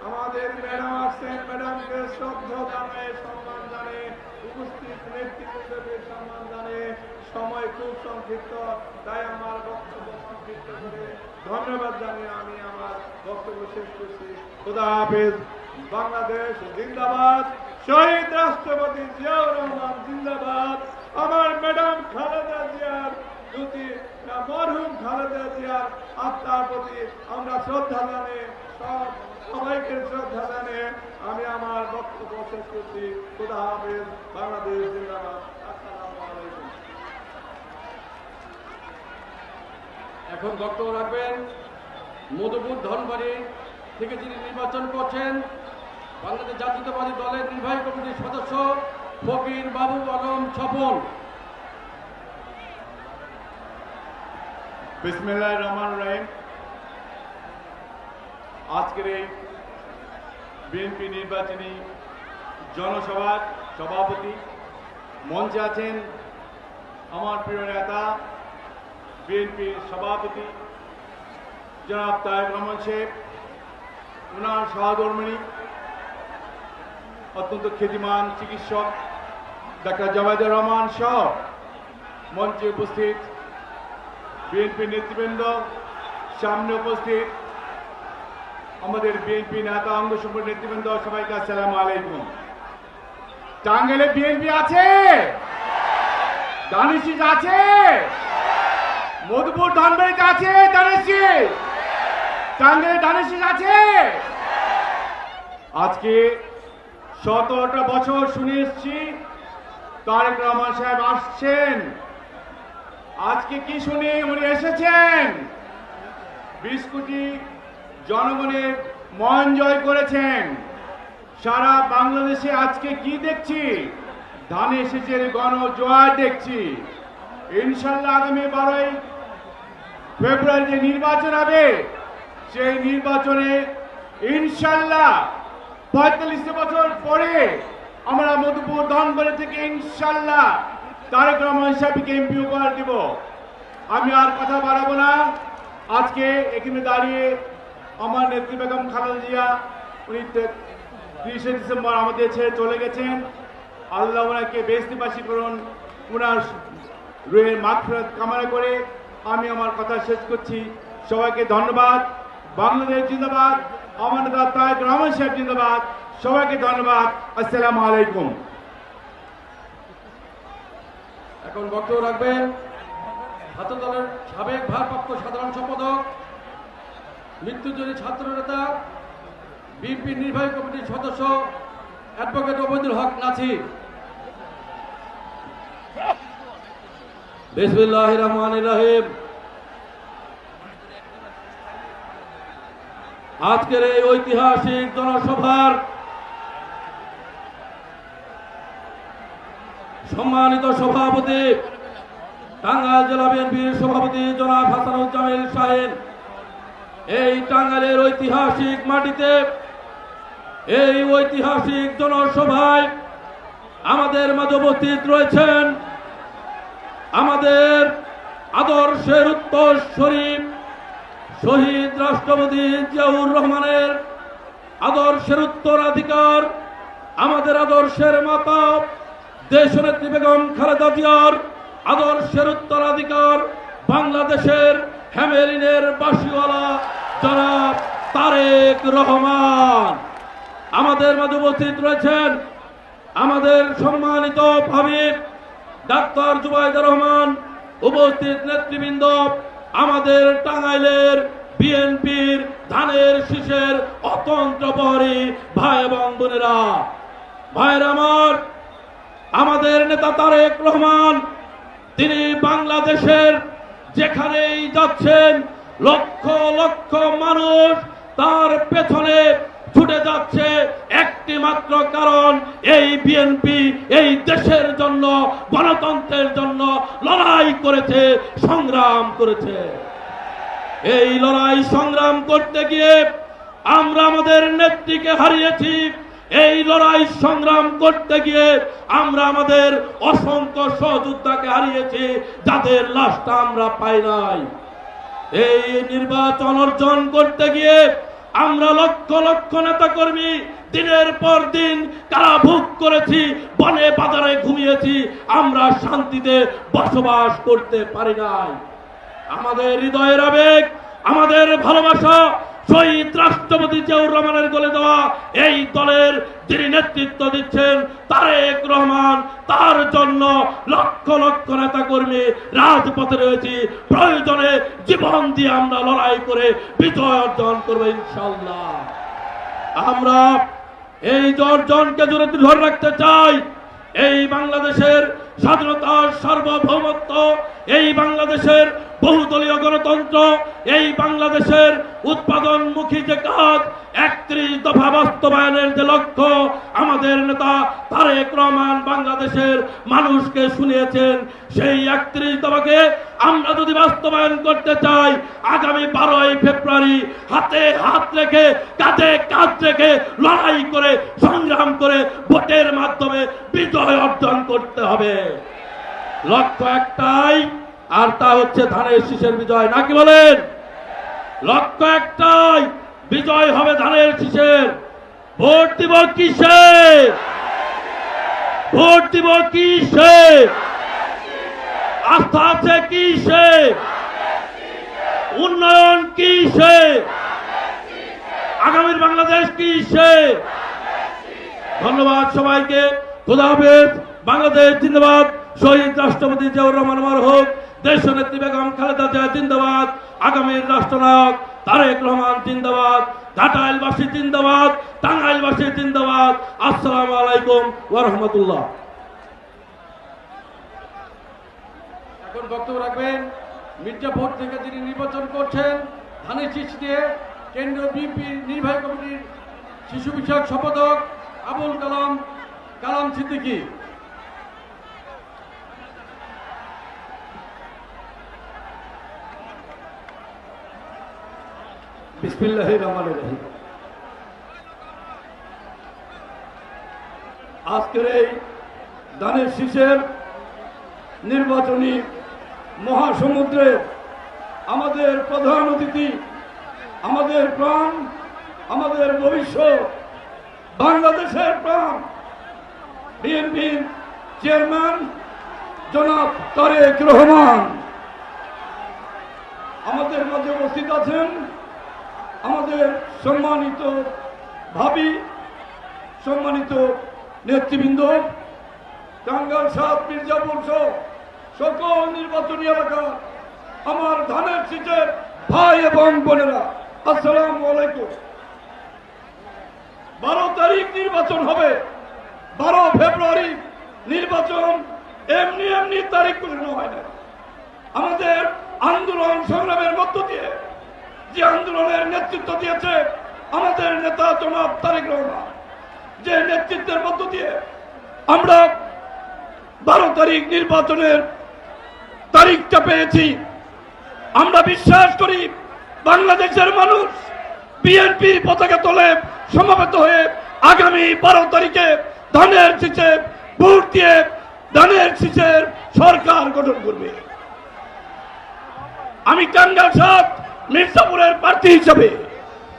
আমাদের ম্যাডাম আসছেন, ম্যাডামকে শ্রদ্ধা জানায়, সম্মান জানিয়ে, উপস্থিত নেতৃবৃন্দকে সম্মান জানিয়ে, সময় খুব সংক্ষিপ্ত, তাই আমার বক্তব্য সংক্ষিপ্ত করে ধন্যবাদ জানিয়ে আমি আমার বক্তব্য শেষ করছি। খুদা হাফেজ। বাংলাদেশ জিন্দাবাদ। শহীদ রাষ্ট্রপতি জিয়াউর রহমান জিন্দাবাদ। আমার ম্যাডাম খালেদা জিয়ার প্রতি, মরহুম খালেদা জিয়ার আত্মার প্রতি আমরা শ্রদ্ধা জানিয়ে, সবাইকে শ্রদ্ধা জানিয়ে আমি আমার বক্তব্য শেষ করছি। খুদা হাফেজ। বাংলাদেশ জিন্দাবাদ। আসসালামু আলাইকুম। এখন বক্তব্য রাখবেন মধুপুর ধনবাড়ি থেকে যিনি নির্বাচন করছেন, বাংলাদেশ জাতীয়তাবাদী দলের নির্বাহী কমিটির সদস্য ফকির বাবু আলম স্বপন। বিসমিল্লাহির রহমানির রহিম। আজকের এই বিএনপি নির্বাচনী জনসভার সভাপতি মঞ্চে আছেন আমার প্রিয় নেতা বিএনপির সভাপতি জনাব তারেক রহমান সাহেব, ওনার সহধর্মিণী অত্যন্ত খ্যাতিমান চিকিৎসক ডাক্তার জাভেদুর রহমান সহ মঞ্চে উপস্থিত বিএনপি নেতৃবৃন্দ, সামনে উপস্থিত আমাদের বিএনপি নেতা অঙ্গ সংগঠন নেতৃবৃন্দ, সবাইকে আসসালামু আলাইকুম। টাঙ্গাইলে বিএনপি আছে, দানিশিস আছে, মধুপুর ধানবাড়িতে আছে দানিশিস, টাঙ্গাইলে দানিশিস আছে। আজকে 17টা বছর শুনে এসছি তারেক রহমান সাহেব আসছেন। আজকে কি শুনে উনি এসেছেন? 20 কোটি জনগণের মন জয় করেছেন। সারা বাংলাদেশে আজকে কি দেখছি? ধানেশিসের গণজোয়ার দেখছি। ইনশাল্লাহ আগামী 12ই ফেব্রুয়ারি যে নির্বাচন হবে, সেই নির্বাচনে ইনশাল্লাহ 45 বছর পরে আমরা মধুপুর ধনবাড়ি থেকে ইনশাল্লাহ তারেক রহমান সাহেবকে এমপি উপহার দিব। আমি আর কথা বাড়াবো না। আজকে এখানে দাঁড়িয়ে আমার নেত্রী বেগম খালেদা জিয়া, উনি 30শে ডিসেম্বর আমাদের ছেড়ে চলে গেছেন। আল্লাহ ওনাকে বেহেশতবাসী করুন, ওনার রুহের মাগফিরাত কামনা করে আমি আমার কথা শেষ করছি। সবাইকে ধন্যবাদ। বাংলাদেশ জিন্দাবাদ, আমার নেতা তারেক রহমান সাহেব জিন্দাবাদ। সবাইকে ধন্যবাদ। আসসালামু আলাইকুম। এখন বক্তব্য রাখবেন ছাত্র দলের সাবেক ভারপ্রাপ্ত সাধারণ সম্পাদক, মৃত্যুজয়ী ছাত্র নেতা, বিএনপি নির্বাহী কমিটির সদস্য অ্যাডভোকেট ওবায়দুল হক নাছি। বিসমিল্লাহির রহমানির রহিম। আজকের এই ঐতিহাসিক জনসভার সম্মানিত সভাপতি, টাঙ্গাইল জেলা বিএনপির সভাপতি জনাব হাসানুজ্জামিল শাহীন, এই টাঙ্গাইলের ঐতিহাসিক মাটিতে এই ঐতিহাসিক জনসভায় আমাদের মাঝে উপস্থিত রয়েছেন আমাদের আদর্শের উত্তরসূরি শহীদ রাষ্ট্রপতি জিয়াউর রহমানের আদর্শের উত্তরাধিকার, আমাদের আদর্শের মাতা দেশনেত্রী বেগম খালেদা জিয়ার আদর্শের উত্তরাধিকার, বাংলাদেশের হেমেলিনের বাসিওয়ালা জনাব তারেক রহমান। আমাদের মাঝে উপস্থিত রয়েছেন আমাদের সম্মানিত ভাবিক ডাক্তার জুবাইদা রহমান, উপস্থিত নেতৃবৃন্দ, আমাদের টাঙ্গাইলের বিএনপির ধানের শীষের অতন্ত্র প্রহরী ভাই এবং বোনেরা। ভাইরা আমার, আমাদের নেতা তারেক রহমান তিনি বাংলাদেশের যেখানেই যাচ্ছেন লক্ষ লক্ষ মানুষ তার পেছনে ছুটে যাচ্ছে একটি মাত্র কারণ, এই বিএনপি এই দেশের জন্য, গণতন্ত্রের জন্য লড়াই করেছে, সংগ্রাম করেছে। এই লড়াই সংগ্রাম করতে গিয়ে আমরা আমাদের নেত্রীকে হারিয়েছি। এই লড়াই সংগ্রাম করতে গিয়ে আমরা আমাদের অসংখ্য সহযোদ্ধাকে হারিয়েছি, যাদের লাশটা আমরা পাই নাই। এই নির্বাচন অর্জন করতে গিয়ে আমরা লক্ষ লক্ষ নেতা কর্মী দিনের পর দিন কারাভোগ করেছি, বনে বাজারে ঘুমিয়েছি, আমরা শান্তিতে বসবাস করতে পারি নাই। আমাদের হৃদয়ের আবেগ, আমাদের ভালোবাসা শহীদ রাষ্ট্রপতি জিয়াউর রহমানের গলে দেওয়া এই দলের যিনি নেতৃত্ব দিচ্ছেন তারেক রহমান, তার জন্য লক্ষ লক্ষ নেতা কর্মী রাজপথে রয়েছি। প্রয়োজনে জীবন দিয়ে আমরা লড়াই করে বিজয় অর্জন করবো ইনশাল্লাহ। আমরা এই অর্জনকে ধরে রাখতে চাই। এই বাংলাদেশের স্বাধীনতার সার্বভৌমত্ব, এই বাংলাদেশের বহুদলীয় গণতন্ত্র, এই বাংলাদেশের উৎপাদনমুখী যে কাজ, এক 31 দফা বাস্তবায়নের যে লক্ষ্য আমাদের নেতা তারেক রহমান বাংলাদেশের মানুষকে শুনিয়েছেন, সেই 31 দফাকে আমরা যদি বাস্তবায়ন করতে চাই, আগামী 12ই ফেব্রুয়ারি হাতে হাত রেখে কাঁধে কাঁধ রেখে লড়াই করে সংগ্রাম করে ভোটের মাধ্যমে বিজয় অর্জন করতে হবে। লক্ষ্য একটাই, আর তা হচ্ছে ধানের শীষের বিজয়। নাকি বলেন? লক্ষ্য একটাই, বিজয় হবে ধানের শীষের। ভোট দিব কিসে? ভোট দিব কিসে? আস্থা আছে কিসে? উন্নয়ন কিসে? আগামীর বাংলাদেশ কিসে? ধন্যবাদ সবাইকে। খোদা হাফেজ। বাংলাদেশ জিন্দাবাদ। শহীদ রাষ্ট্রপতি জিয়াউর রহমান আমার হোক। দেশনেত্রী বেগম খালেদা জিয়া জিন্দাবাদ। আগামীর রাষ্ট্রনায়ক তারেক রহমান জিন্দাবাদ। ঘাটাইলবাসী জিন্দাবাদ। টাঙ্গাইলবাসী জিন্দাবাদ। আসসালামু আলাইকুম ওয়া রাহমাতুল্লাহ। এখন বক্তব্য রাখবেন মির্জাপুর থেকে যিনি নির্বাচন করছেন ধানের শীষ দিয়ে কেন্দ্রীয় বিএনপি নির্বাহী কমিটির শিশু বিষয়ক সম্পাদক আবুল কালাম সিদ্দিকী। বিসমিল্লাহির রহমানির রহিম। আজকের এই ধানের শীষের নির্বাচনী মহাসমুদ্রে আমাদের প্রধান অতিথি, আমাদের প্রাণ, আমাদের ভবিষ্যৎ, বাংলাদেশের প্রাণ, বিএনপির চেয়ারম্যান জনাব তারেক রহমান আমাদের মাঝে উপস্থিত আছেন। আমাদের সম্মানিত ভাবি, সম্মানিত নেতৃবৃন্দ, টাঙ্গাইল 7 মির্জাপুর সহ সকল নির্বাচনী এলাকা, আমার ধানের শীষের ভাই এবং বোনেরা, আসসালামু আলাইকুম। 12 তারিখ নির্বাচন হবে। 12 ফেব্রুয়ারি নির্বাচন এমনি এমনি তারিখ করে হয় না। আমাদের আন্দোলন সংগ্রামের মধ্য দিয়ে, যে আন্দোলনের নেতৃত্ব দিয়েছে আমাদের নেতা জনাব তারেক রহমান, যে নেতৃত্বের মধ্য দিয়ে আমরা 12 তারিখ নির্বাচনের তারিখটা পেয়েছি। আমরা বিশ্বাস করি বাংলাদেশের মানুষ বিএনপির পতাকা তলে সমবেত হয়ে আগামী 12 তারিখে ধানের শীষে ভোট দিয়ে ধানের শীষের সরকার গঠন করবে। আমি টাঙ্গাইল 7 মির্জাপুরের প্রার্থী হিসেবে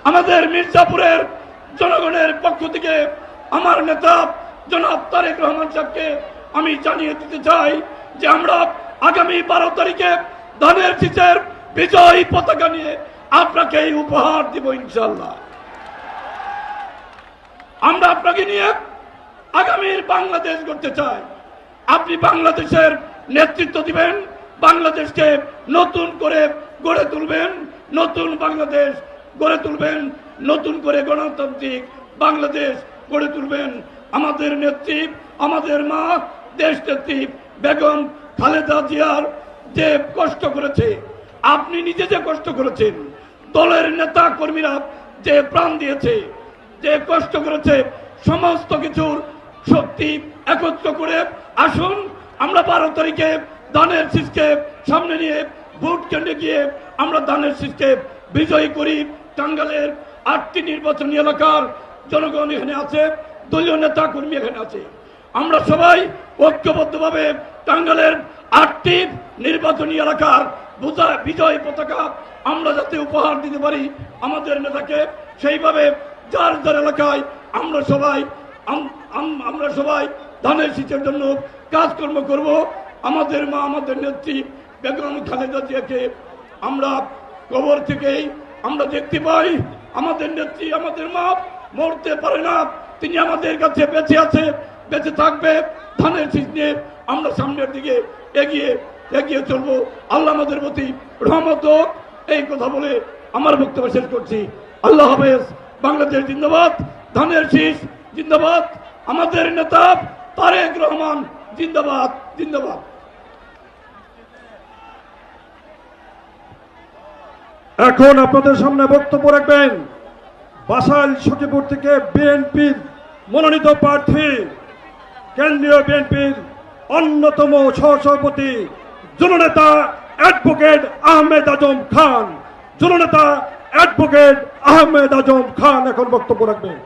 আমাদের মির্জাপুরের জনগণের পক্ষ থেকে আমার নেতা জনাব তারেক রহমান সাহেবকে আমি জানিয়ে দিতে চাই যে আমরা আগামী 12 তারিখে ধানের শীষের বিজয়ী পতাকা নিয়ে আপনাকে উপহার দিব ইনশাআল্লাহ। আমরা আপনাকে নিয়ে আগামীর বাংলাদেশ গড়তে চাই। আপনি বাংলাদেশের নেতৃত্ব দিবেন, বাংলাদেশকে নতুন করে গড়ে তুলবেন, নতুন বাংলাদেশ গড়ে তুলবেন, নতুন করে গণতান্ত্রিক বাংলাদেশ গড়ে তুলবেন। আমাদের নেত্রী, আমাদের মা, দেশ নেত্রী বেগম খালেদা জিয়ার যে কষ্ট করেছে, আপনি নিজে যে কষ্ট করেছেন, দলের নেতা কর্মীরা যে প্রাণ দিয়েছে, যে কষ্ট করেছে, সমস্ত কিছুর শক্তি একত্র করে আসুন আমরা 12 তারিখে ধানের শীষকে সামনে নিয়ে ভোট কেন্দ্রে গিয়ে আমরা ধানের শীষকে বিজয়ী করি। টাঙ্গাইলের 8টি নির্বাচনী এলাকার জনগণ এখানে আছে, দলীয় নেতা কর্মী এখানে আছে। আমরা সবাই ঐক্যবদ্ধভাবে টাঙ্গাইলের 8টি নির্বাচনী এলাকার বিজয় পতাকা আমরা যাতে উপহার দিতে পারি আমাদের নেতাকে, সেইভাবে যার যার এলাকায় আমরা সবাই ধানের শীষের জন্য কাজকর্ম করব। আমাদের মা, আমাদের নেত্রী বেগম খালেদা জিয়াকে আমরা কবর থেকেই আমরা দেখতে পাই আমাদের নেত্রী, আমাদের মা মরতে পারে না, তিনি আমাদের কাছে বেঁচে আছে, বেঁচে থাকবে। ধানের শীষ নিয়ে আমরা সামনের দিকে এগিয়ে চলবো। আল্লাহ আমাদের প্রতি রহমত হোক। এই কথা বলে আমার বক্তব্য শেষ করছি। আল্লাহ হাফেজ। বাংলাদেশ জিন্দাবাদ, ধানের শীষ জিন্দাবাদ, আমাদের নেতা তারেক রহমান জিন্দাবাদ জিন্দাবাদ। এখন আপনাদের সামনে বক্তব্য রাখবেন বাসাইল সখীপুর থেকে বিএনপির মনোনীত প্রার্থী কেন্দ্রীয় বিএনপির অন্যতম সহসভাপতি জননেতা অ্যাডভোকেট আহমেদ আজম খান। জননেতা অ্যাডভোকেট আহমেদ আজম খান এখন বক্তব্য রাখবেন।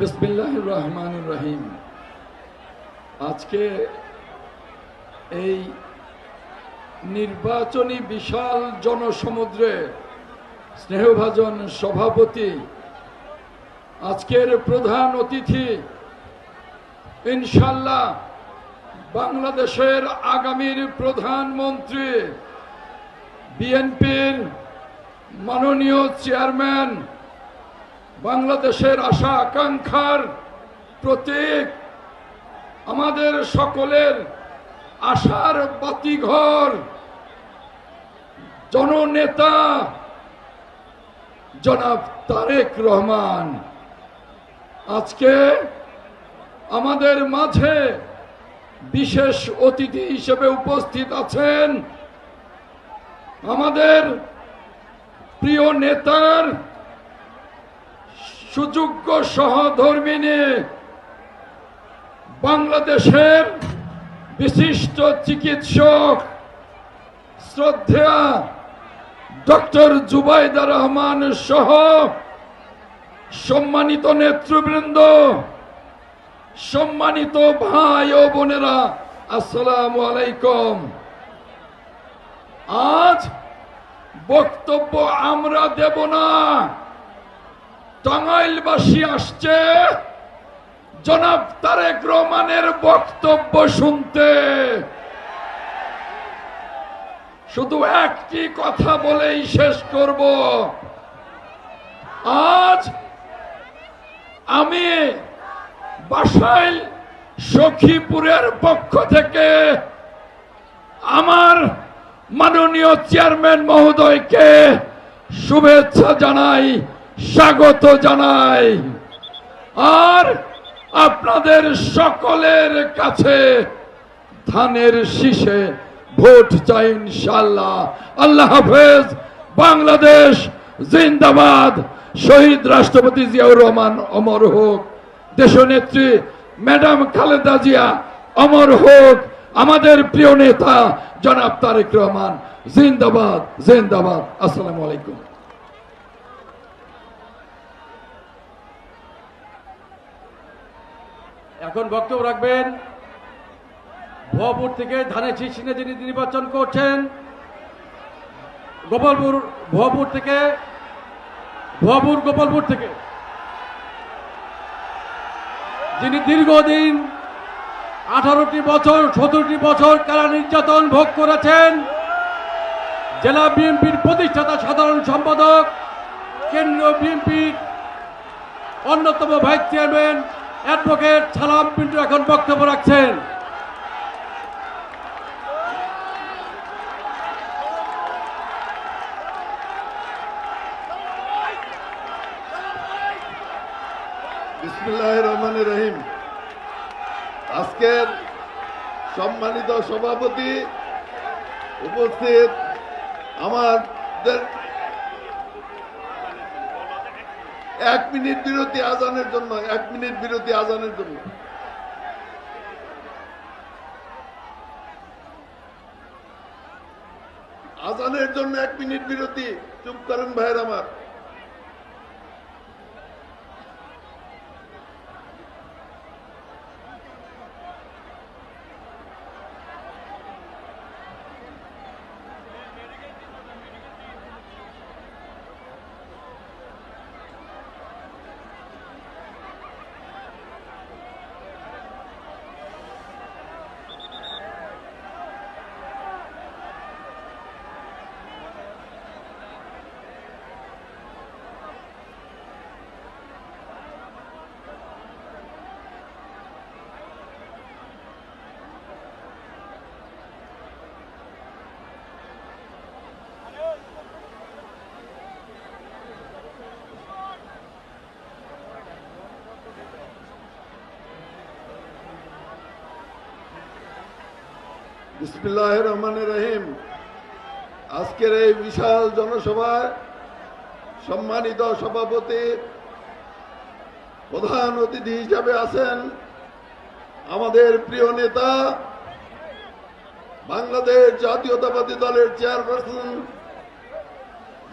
বিসমিল্লাহির রহমানির রহিম। আজকে এই নির্বাচনী বিশাল জনসমুদ্রে স্নেহভাজন সভাপতি, আজকের প্রধান অতিথি, ইনশাল্লাহ বাংলাদেশের আগামীর প্রধানমন্ত্রী, বিএনপির মাননীয় চেয়ারম্যান, বাংলাদেশের আশা আকাঙ্ক্ষার প্রতীক, আমাদের সকলের আশার বাতিঘর, জননেতা জনাব তারেক রহমান আজকে আমাদের মাঝে বিশেষ অতিথি হিসেবে উপস্থিত আছেন। আমাদের প্রিয় নেতার সুযোগ্য সহধর্মিনী, বাংলাদেশের বিশিষ্ট চিকিৎসক শ্রদ্ধেয়া ডক্টর জুবাইদা রহমান সহ সম্মানিত নেতৃবৃন্দ, সম্মানিত ভাই ও বোনেরা, আসসালামু আলাইকুম। আজ বক্তব্য আমরা দেব না, টাঙ্গাইলবাসী আসছে জনাব তারেক রহমানের বক্তব্য শুনতে। শুধু একটি কথা বলেই শেষ করব। আজ আমি বাসাইল সখীপুরের পক্ষ থেকে আমার মাননীয় চেয়ারম্যান মহোদয়কে শুভেচ্ছা জানাই, স্বাগত জানাই। আর আপনাদের সকলের কাছে ধানের শীষে ভোট চাই ইনশাআল্লাহ। আল্লাহ হাফেজ। বাংলাদেশ জিন্দাবাদ। শহীদ রাষ্ট্রপতি জিয়াউর রহমান অমর হোক। দেশনেত্রী ম্যাডাম খালেদা জিয়া অমর হোক। আমাদের প্রিয় নেতা জনাব তারেক রহমান জিন্দাবাদ, জিন্দাবাদ। আসসালামু আলাইকুম। এখন বক্তব্য রাখবেন ভুয়াপুর থেকে ধানের শীষ নিয়ে যিনি নির্বাচন করছেন, ভুয়াপুর গোপালপুর থেকে যিনি দীর্ঘদিন 18টি বছর 17টি বছর কারা নির্যাতন ভোগ করেছেন, জেলা বিএনপির প্রতিষ্ঠাতা সাধারণ সম্পাদক, কেন্দ্রীয় বিএনপির অন্যতম ভাইস চেয়ারম্যান অ্যাডভোকেট সালাম পিন্টু এখন বক্তব্য রাখছেন। বিসমিল্লাহির রহমানির রহিম। আজকের সম্মানিত সভাপতি, উপস্থিত আমাদের 1 মিনিট বিরতি আজানের জন্য, 1 মিনিট বিরতি আজানের জন্য। আজানের জন্য 1 মিনিট বিরতি। চুপ করেন ভাইয়ের আমার। বিসমিল্লাহির রহমানির রহিম। আজকের এই বিশাল জনসভায় সম্মানিত সভাপতি, প্রধান অতিথি হিসাবে আছেন আমাদের প্রিয় নেতা, বাংলাদেশ জাতীয়তাবাদী দলের চেয়ারপারসন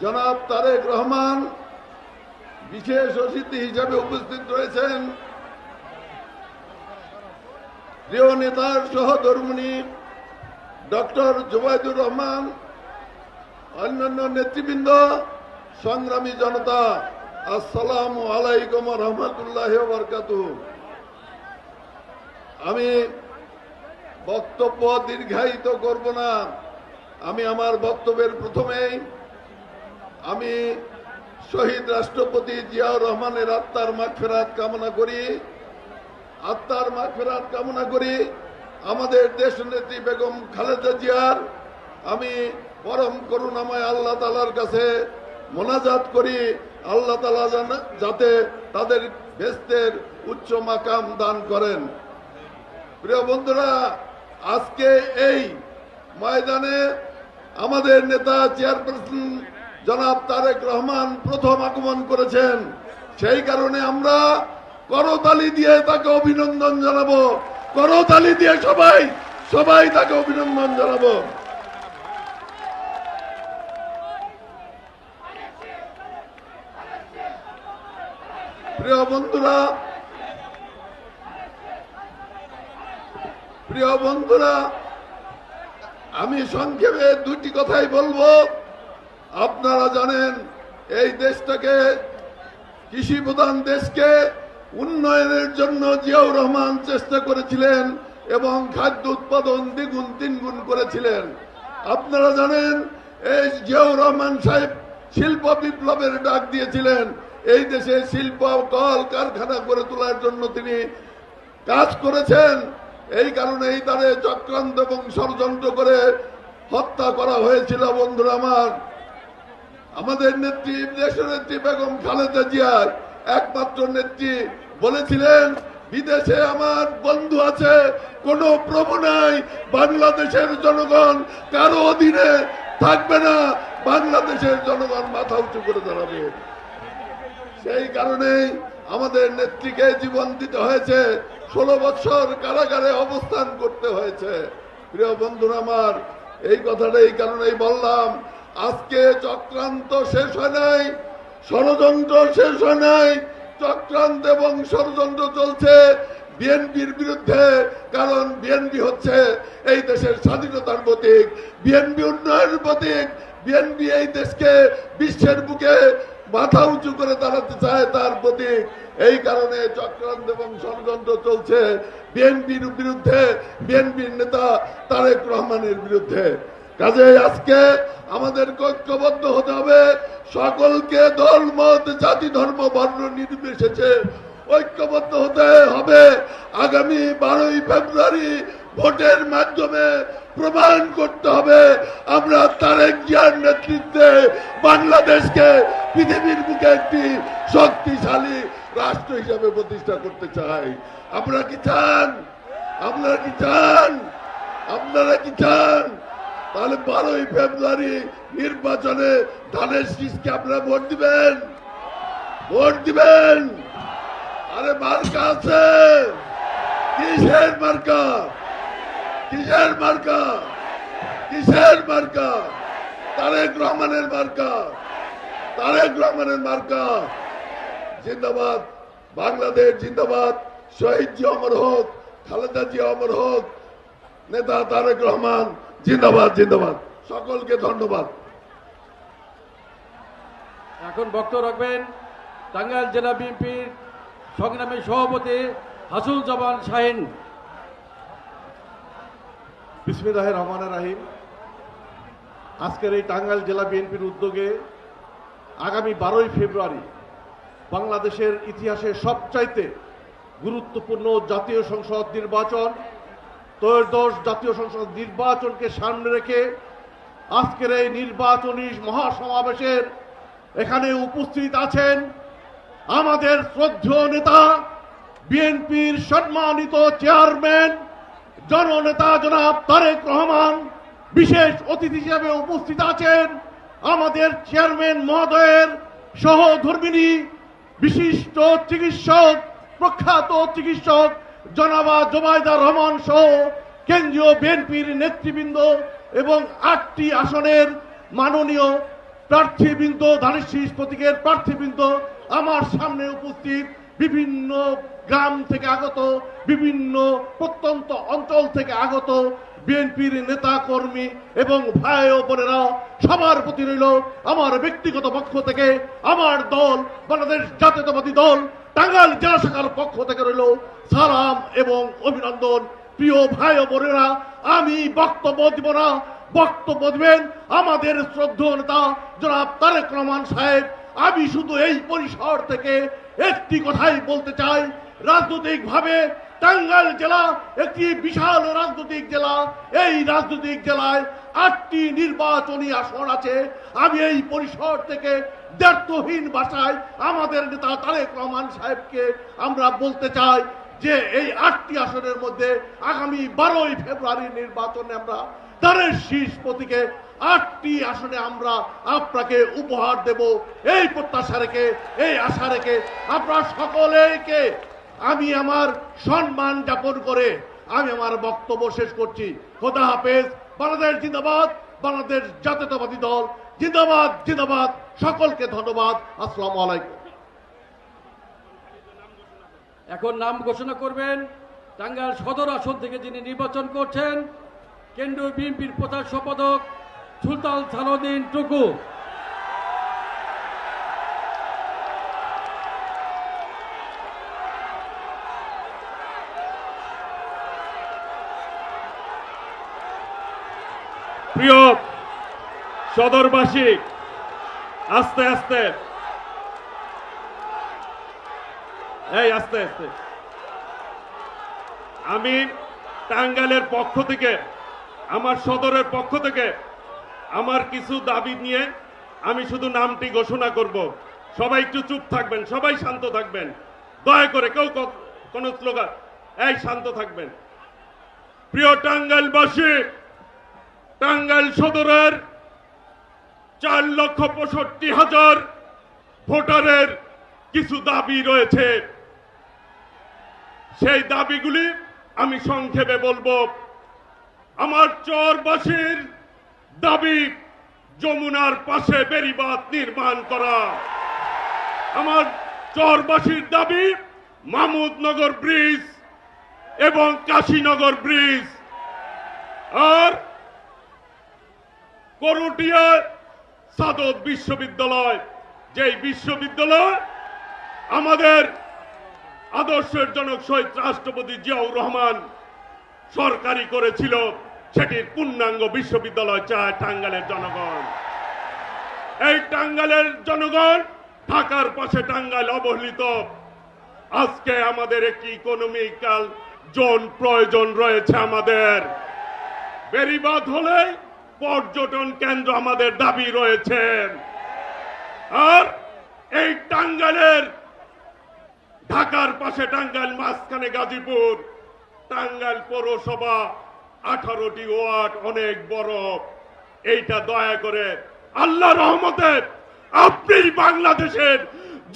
জনাব তারেক রহমান। বিশেষ অতিথি হিসাবে উপস্থিত রয়েছেন প্রিয় নেতার সহধর্মিণী ডক্টর জুবাইদুর রহমান, অন্যান্য নেতৃবৃন্দ, সংগ্রামী জনতা, আসসালামু আলাইকুম ওয়া রাহমাতুল্লাহি ওয়া বারাকাতুহু। আমি বক্তব্য দীর্ঘায়িত করব না। আমি আমার বক্তব্যের প্রথমেই আমি শহীদ রাষ্ট্রপতি জিয়াউর রহমানের আত্মার মাগফিরাত কামনা করি। আমাদের দেশনেত্রী বেগম খালেদা জিয়ার আমি পরম করুণাময় আল্লাহ তাআলার কাছে মোনাজাত করি, আল্লাহ তাআলা যাতে তাদের বেহেশতের উচ্চ মাকাম দান করেন। প্রিয় বন্ধুরা, আজকে এই ময়দানে আমাদের নেতা চেয়ারপারসন জনাব তারেক রহমান প্রথম আগমন করেছেন। সেই কারণে আমরা করতালি দিয়ে তাকে অভিনন্দন জানাবো। করতালি দিয়ে সবাই তাকে অভিনন্দন জানাবো। প্রিয় বন্ধুরা, আমি সংক্ষেপে দুটি কথাই বলবো। আপনারা জানেন এই দেশটাকে, কৃষি প্রধান দেশকে উন্নয়নের জন্য জিয়াউর রহমান চেষ্টা করেছিলেন এবং খাদ্য উৎপাদন দ্বিগুণ তিনগুণ করেছিলেন। আপনারা জানেন এই জিয়াউর রহমান সাহেব শিল্প বিপ্লবের ডাক দিয়েছিলেন। এই দেশে শিল্প কল কারখানা গড়ে তোলার জন্য তিনি কাজ করেছেন। এই কারণেই তাদের চক্রান্ত এবং ষড়যন্ত্র করে হত্যা করা হয়েছিল। বন্ধুরা আমার, আমাদের নেত্রী, দেশনেত্রী বেগম খালেদা জিয়া একমাত্র নেত্রী বলেছিলেন, বিদেশে আমার বন্ধু আছে, কোনো প্রভু নাই, বাংলাদেশের জনগণ কারো অধীনে থাকবে না, বাংলাদেশের জনগণ মাথা উঁচু করে দাঁড়াবে। সেই কারণেই আমাদের নেত্রীকে জীবন দিতে হয়েছে, 16 বছর কারাগারে অবস্থান করতে হয়েছে। প্রিয় বন্ধুরা আমার, এই কথাটা এই কারণেই বললাম, আজকে চক্রান্ত শেষ হয় নাই, ষড়যন্ত্র শেষ হয় নাই। চক্রান্ত এবং ষড়যন্ত্র চলছে বিএনপির বিরুদ্ধে, কারণ বিএনপি হচ্ছে এই দেশের স্বাধীনতার প্রতীক, বিএনপি উন্নয়নের প্রতীক, বিএনপি এই দেশকে বিশ্বের বুকে মাথা উঁচু করে দাঁড়াতে চায়, তার প্রতীক। এই কারণে চক্রান্ত এবং ষড়যন্ত্র চলছে বিএনপির বিরুদ্ধে, বিএনপির নেতা তারেক রহমানের বিরুদ্ধে। কাজে আজকে আমাদের ঐক্যবদ্ধ হতে হবে, সকলকে দল মত জাতি ধর্ম বর্ণ নির্বিশেষে ঐক্যবদ্ধ হতে হবে। আগামী 12ই ফেব্রুয়ারি ভোটের মাধ্যমে প্রমাণ করতে হবে আমরা তারেক জিয়ার নেতৃত্বে বাংলাদেশকে পৃথিবীর বুকে একটি শক্তিশালী রাষ্ট্র হিসেবে প্রতিষ্ঠা করতে চাই। আপনারা কি চান? তাহলে 12ই ফেব্রুয়ারি নির্বাচনে ধানের শীষকে আপনারা ভোট দিবেন। আরে মার্কা আছে, কিসের মার্কা? তারেক রহমানের মার্কা। জিন্দাবাদ, বাংলাদেশ জিন্দাবাদ, শহীদ জি অমর হোক, খালেদা জি অমর হোক, নেতা তারেক রহমান জিন্দাবাদ। সকলকে ধন্যবাদ। এখন বক্তব্য রাখবেন টাঙ্গাইল জেলা বিএনপির সংগ্রামী সভাপতি হাসুল জামান শাহিন। বিসমিল্লাহির রহমানির রহিম। আজকের এই টাঙ্গাইল জেলা বিএনপির উদ্যোগে আগামী 12ই ফেব্রুয়ারি বাংলাদেশের ইতিহাসে সবচাইতে গুরুত্বপূর্ণ জাতীয় সংসদ নির্বাচন, ত্রয়োদশ জাতীয় সংসদ নির্বাচনকে সামনে রেখে আজকের এই নির্বাচনী মহাসমাবেশের এখানে উপস্থিত আছেন আমাদের শ্রদ্ধেয় নেতা, বিএনপির সম্মানিত চেয়ারম্যান জননেতা জনাব তারেক রহমান বিশেষ অতিথি হিসেবে উপস্থিত আছেন। আমাদের চেয়ারম্যান মহোদয়ের সহধর্মিণী বিশিষ্ট চিকিৎসক, প্রখ্যাত চিকিৎসক জনাবা জোবাইদা রহমান সহ কেন্দ্রীয় বিএনপির নেতৃবৃন্দ এবং 8টি আসনের মাননীয় প্রার্থীবৃন্দ, ধানের শীষ প্রতীকের প্রার্থীবৃন্দ, আমার সামনে উপস্থিত বিভিন্ন গ্রাম থেকে আগত, বিভিন্ন প্রত্যন্ত অঞ্চল থেকে আগত বিএনপির নেতা কর্মী এবং ভাই ও বোনেরা, সবার প্রতি রইল আমার ব্যক্তিগত পক্ষ থেকে, আমার দল বাংলাদেশ জাতীয়তাবাদী দল টাঙ্গাইল জেলা শাখার পক্ষ থেকে রইল সালাম এবং অভিনন্দন। প্রিয় ভাই ও বোনেরা, আমি বক্তব্য দিব না, বক্তব্য দিবেন আমাদের শ্রদ্ধেয় নেতা জনাব তারেক রহমান সাহেব। আমি শুধু এই পরিসর থেকে একটি কথাই বলতে চাই, রাজনৈতিকভাবে টাঙ্গাইল জেলা একটি বিশাল রাজনৈতিক জেলা। এই রাজনৈতিক জেলায় 8টি নির্বাচনী আসন আছে। আমি এই পরিসর থেকে দ্ব্যর্থহীন ভাষায় আমাদের নেতা তারেক রহমান সাহেবকে আমরা বলতে চাই যে এই 8টি আসনের মধ্যে আগামী 12ই ফেব্রুয়ারি নির্বাচনে আমরা ধানের শীষ প্রতীকে 8টি আসনে আমরা আপনাকে উপহার দেব। এই প্রত্যাশা রেখে, এই আশা রেখে আপনারা সকলেকে আমি আমার সম্মান জ্ঞাপন করে আমি আমার বক্তব্য শেষ করছি। খোদা হাফেজ। বাংলাদেশ জিন্দাবাদ, বাংলাদেশ জাতীয়তাবাদী দল জিন্দাবাদ, জিন্দাবাদ। সকলকে ধন্যবাদ। আসসালামু আলাইকুম। এখন নাম ঘোষণা করবেন টাঙ্গাইল সদর আসন থেকে যিনি নির্বাচন করছেন, কেন্দ্রীয় বিএনপির প্রধান সম্পাদক সুলতান সালাউদ্দিন টুকু। প্রিয় সদরবাসী, আস্তে আস্তে আস্তে আস্তে আমি টাঙ্গাইলের পক্ষ থেকে, আমার সদরের পক্ষ থেকে আমার কিছু দাবি নিয়ে আমি শুধু নামটি ঘোষণা করব। সবাই একটু চুপ থাকবেন, সবাই শান্ত থাকবেন, দয়া করে কেউ কোন স্লোগান, শান্ত থাকবেন। প্রিয় টাঙ্গাইলবাসী, টাঙ্গাইল সদরের 4,65,000 ভোটারের কিছু দাবি রয়েছে। সেই দাবিগুলি আমি সংক্ষেপে বলবো। আমার চরবাসীর দাবি যমুনার পাশে বেড়িবাঁধ নির্মাণ করা। আমার চরবাসীর দাবি মাহমুদনগর ব্রিজ এবং কাশীনগর ব্রিজ। আর করুটিয়া সাদত বিশ্ববিদ্যালয়, যেই বিশ্ববিদ্যালয় আমাদের আদর্শের জনক শহীদ রাষ্ট্রপতি জিয়াউর রহমান সরকারি করেছিল, সেটির পূর্ণাঙ্গ বিশ্ববিদ্যালয় চায় টাঙ্গাইলের জনগণ। এই টাঙ্গাইলের জনগণ, ঢাকার পাশে টাঙ্গাইল অবহেলিত। আজকে আমাদের একটি ইকোনমিক্যাল জোন প্রয়োজন রয়েছে। আমাদের বেড়িবাঁধ হলে পর্যটন কেন্দ্র আমাদের দাবি রয়েছে। আর এই টাঙ্গাইলের, ঢাকার পাশে টাঙ্গাইল, মাঝখানে গাজীপুর, টাঙ্গাইল পৌরসভা 18টি ওয়ার্ড, অনেক বড়। এইটা দয়া করে আল্লাহর রহমতে আপনি বাংলাদেশের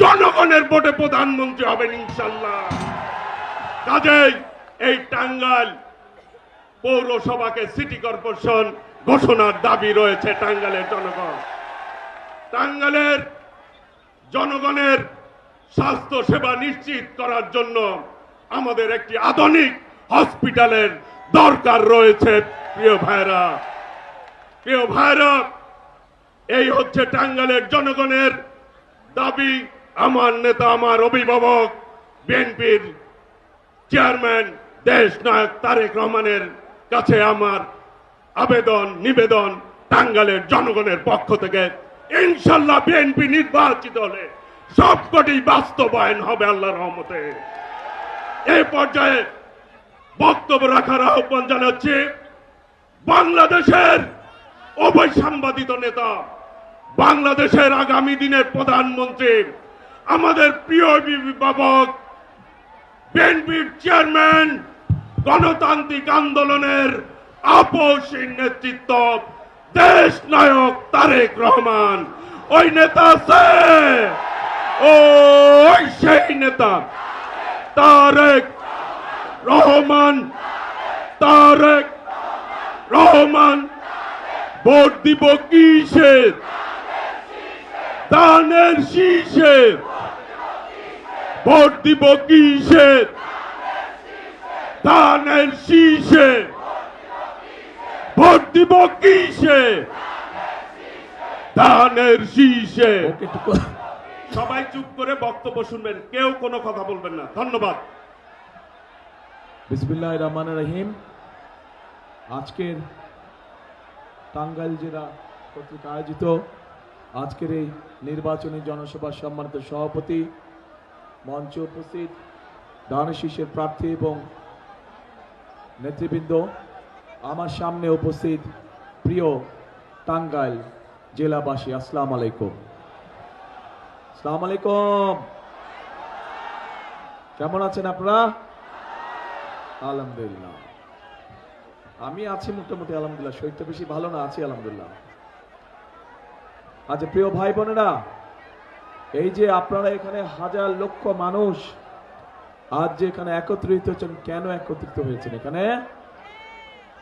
জনগণের ভোটে প্রধানমন্ত্রী হবেন ইনশাল্লাহ। কাজেই এই টাঙ্গাইল পৌরসভাকে সিটি কর্পোরেশন ঘোষণার দাবি রয়েছে টাঙ্গাইলের জনগণ। টাঙ্গাইলের জনগণের স্বাস্থ্য সেবা নিশ্চিত করার জন্য আমাদের একটি আধুনিক হসপিটালের দরকার রয়েছে। প্রিয় ভাইরা, এই হচ্ছে টাঙ্গাইলের জনগণের দাবি। আমার নেতা, আমার অভিভাবক, বিএনপির চেয়ারম্যান দেশ নায়ক তারেক রহমানের কাছে আমার আবেদন, নিবেদন, টাঙ্গাইলের জনগণের পক্ষ থেকে ইনশাল্লাহ বিএনপি নির্বাচিত হলে সবকটি বাস্তবায়ন হবে আল্লাহর রহমতে। এই পর্যায়ে বক্তব্য রাখার আহ্বান জানাচ্ছি বাংলাদেশের অবৈসাংবাদিত নেতা, বাংলাদেশের আগামী দিনের প্রধানমন্ত্রী, আমাদের প্রিয় অভিভাবক, বিএনপির চেয়ারম্যান গণতান্ত্রিক আন্দোলনের আপসী নেতৃত্ব দেশ নায়ক তারেক রহমান। ওই নেতা আছে, ওই সেই নেতা তারেক রহমান। তারেক রহমান। ভোট দিব কিসে? ধানের শীষে। ভোট দিব কিসে? ধানের শীষে। ভোট দিব কিসে? ধানের শীষে। সবাই চুপ করে বক্তব্য শুনবেন, কেউ কোনো কথা বলবেন না। ধন্যবাদ। বিসমিল্লাহির রহমানির রহিম। আজকের টাঙ্গাইল জেলা কর্তৃক আয়োজিত আজকের এই নির্বাচনী জনসভার সম্মানিত সভাপতি, মঞ্চে উপস্থিত ধানের শীষের প্রার্থী এবং নেতৃবৃন্দ, আমার সামনে উপস্থিত প্রিয় টাঙ্গাইল জেলাবাসী, আসসালামু আলাইকুম। আসসালামু আলাইকুম। কেমন আছেন আপনারা? আলহামদুলিল্লাহ, আমি আছি মোটামুটি আলহামদুলিল্লাহ। শরীরটা বেশি ভালো না, আছি আলহামদুলিল্লাহ। আচ্ছা প্রিয় ভাই বোনেরা, এই যে আপনারা এখানে হাজার লক্ষ মানুষ আজ যে এখানে একত্রিত হয়েছেন, কেন একত্রিত হয়েছেন?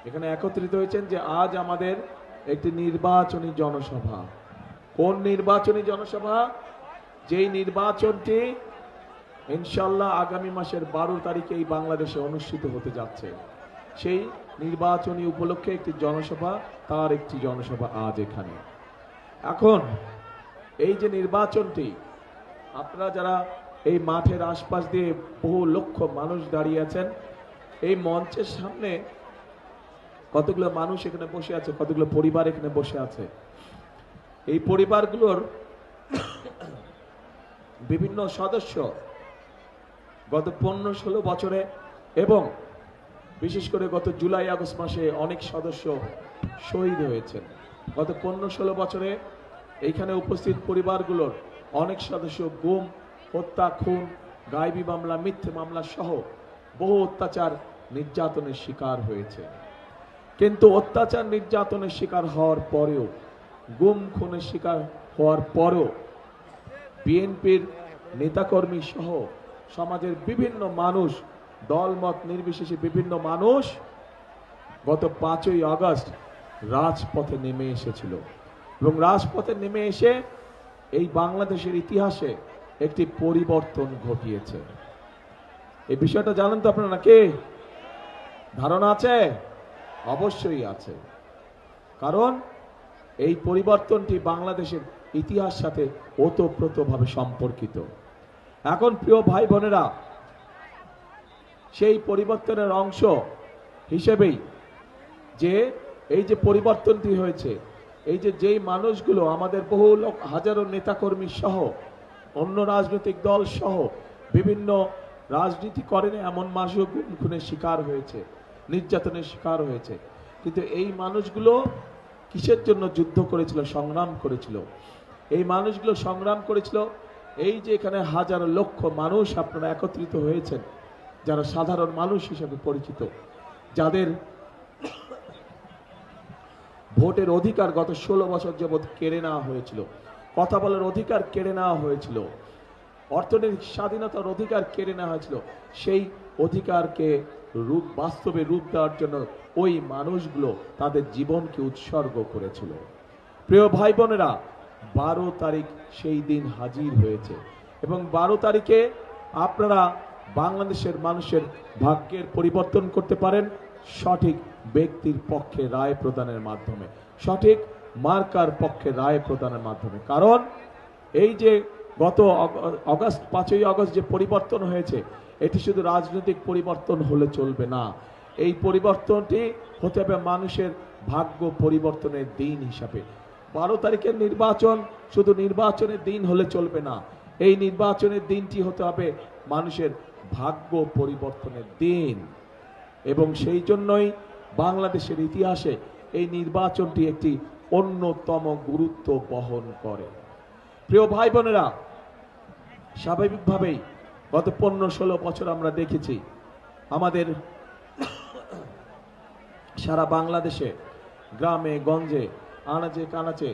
এখানে একত্রিত হয়েছেন যে আজ আমাদের একটি নির্বাচনী জনসভা। কোন নির্বাচনী জনসভা? যেই নির্বাচনটি ইনশাল্লাহ আগামী মাসের 12 তারিখে এই বাংলাদেশে অনুষ্ঠিত হতে যাচ্ছে। সেই নির্বাচনী উপলক্ষে একটি জনসভা, তার একটি জনসভা আজ এখানে। এখন এই যে নির্বাচনটি, আপনারা যারা এই মাঠের আশপাশ দিয়ে বহু লক্ষ মানুষ দাঁড়িয়ে আছেন, এই মঞ্চের সামনে কতগুলো মানুষ এখানে বসে আছে, কতগুলো পরিবার এখানে বসে আছে। এই পরিবারগুলোর বিভিন্ন সদস্য গত 15-16 বছরে এবং বিশেষ করে গত জুলাই আগস্ট মাসে অনেক সদস্য শহীদ হয়েছেন। গত 15-16 বছরে এইখানে উপস্থিত পরিবারগুলোর অনেক সদস্য গুম, হত্যা, খুন, গায়েবী মামলা, মিথ্যে মামলা সহ বহু অত্যাচার নির্যাতনের শিকার হয়েছে। কিন্তু অত্যাচার নির্যাতনের শিকার হওয়ার পরেও, গুম খুনের শিকার হওয়ার পরেও বিএনপির নেতাকর্মী সহ সমাজের বিভিন্ন মানুষ, দলমত নির্বিশেষে বিভিন্ন মানুষ গত 5ই আগস্ট রাজপথে নেমে এসেছিল এবং রাজপথে নেমে এসে এই বাংলাদেশের ইতিহাসে একটি পরিবর্তন ঘটিয়েছে। এই বিষয়টা জানেন তো আপনারা নাকি? ধারণা আছে? অবশ্যই আছে, কারণ এই পরিবর্তনটি বাংলাদেশের ইতিহাস সাথে ওতপ্রোতভাবে সম্পর্কিত। এখন প্রিয় ভাই বোনেরা, সেই পরিবর্তনের অংশ হিসেবেই যে এই যে পরিবর্তনটি হয়েছে, এই যে যেই মানুষগুলো আমাদের বহু লোক, হাজারো নেতাকর্মী সহ অন্য রাজনৈতিক দল সহ বিভিন্ন রাজনীতি করেন এমন মানুষও গুম খুনের শিকার হয়েছে, নির্যাতনের শিকার হয়েছে। কিন্তু এই মানুষগুলো কিসের জন্য যুদ্ধ করেছিল, সংগ্রাম করেছিল? এই মানুষগুলো সংগ্রাম করেছিল এই যে এখানে হাজার লক্ষ মানুষ আপনারা একত্রিত হয়েছেন, যারা সাধারণ মানুষ হিসেবে পরিচিত, যাদের ভোটের অধিকার গত 16 বছর যাবৎ কেড়ে নেওয়া হয়েছিল, কথা বলার অধিকার কেড়ে নেওয়া হয়েছিল, অর্থনৈতিক স্বাধীনতার অধিকার কেড়ে নেওয়া হয়েছিল। সেই অধিকারকে বাস্তবে রূপ দেওয়ার জন্য ওই মানুষগুলো তাদের জীবনকে উৎসর্গ করেছিল। প্রিয় ভাই বোনেরা, 12 তারিখ সেই দিন হাজির হয়েছে এবং 12 তারিখে আপনারা বাংলাদেশের মানুষের ভাগ্যের পরিবর্তন করতে পারেন সঠিক ব্যক্তির পক্ষে রায় প্রদানের মাধ্যমে, সঠিক মার্কার পক্ষে রায় প্রদানের মাধ্যমে। কারণ এই যে গত 5ই আগস্ট যে পরিবর্তন হয়েছে, এটি শুধু রাজনৈতিক পরিবর্তন হলে চলবে না। এই পরিবর্তনটি হতে হবে মানুষের ভাগ্য পরিবর্তনের দিন হিসাবে। 12 তারিখের নির্বাচন শুধু নির্বাচনের দিন হলে চলবে না, এই নির্বাচনের দিনটি হতে হবে মানুষের ভাগ্য পরিবর্তনের দিন। এবং সেই জন্যই বাংলাদেশের ইতিহাসে এই নির্বাচনটি একটি অন্যতম গুরুত্ব বহন করে। প্রিয় ভাই বোনেরা, স্বাভাবিকভাবেই গত 15-16 বছর আমরা দেখেছি আমাদের সারা বাংলাদেশে গ্রামে গঞ্জে আনাচে কানাচে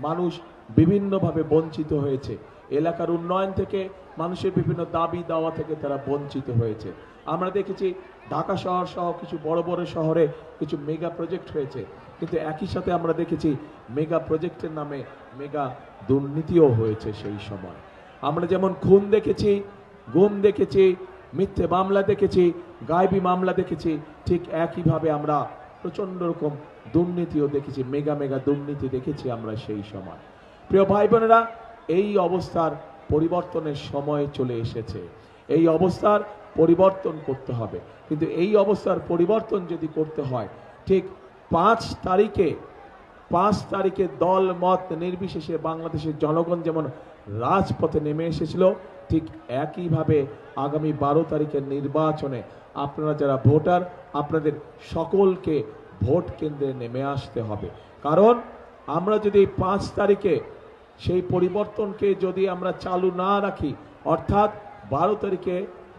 মানুষ বিভিন্নভাবে বঞ্চিত হয়েছে। এলাকার উন্নয়ন থেকে মানুষের বিভিন্ন দাবি দাওয়া থেকে তারা বঞ্চিত হয়েছে। আমরা দেখেছি ঢাকা শহর সহ কিছু বড় বড় শহরে কিছু মেগা প্রজেক্ট হয়েছে, কিন্তু একই সাথে আমরা দেখেছি মেগা প্রজেক্টের নামে মেগা দুর্নীতিও হয়েছে। সেই সময় আমরা যেমন খুন দেখেছি, গুম দেখেছি, মিথ্যে মামলা দেখেছি, গায়েবী মামলা দেখেছি, ঠিক একইভাবে আমরা প্রচন্ড রকম দুর্নীতিও দেখেছি, মেগা মেগা দুর্নীতি দেখেছি আমরা সেই সময়। প্রিয় ভাই বোনেরা, এই অবস্থার পরিবর্তনের সময় চলে এসেছে। এই অবস্থার পরিবর্তন করতে হবে, কিন্তু এই অবস্থার পরিবর্তন যদি করতে হয় ঠিক 5 তারিখে দল মত নির্বিশেষে বাংলাদেশের জনগণ যেমন রাজপথে নেমে এসেছিল, ঠিক একইভাবে আগামী 12 তারিখের নির্বাচনে আপনারা যারা ভোটার, আপনাদের সকলকে ভোট কেন্দ্রে নেমে আসতে হবে। কারণ আমরা যদি 5 তারিখে সেই পরিবর্তনকে যদি আমরা চালু না রাখি, অর্থাৎ 12 তারিখে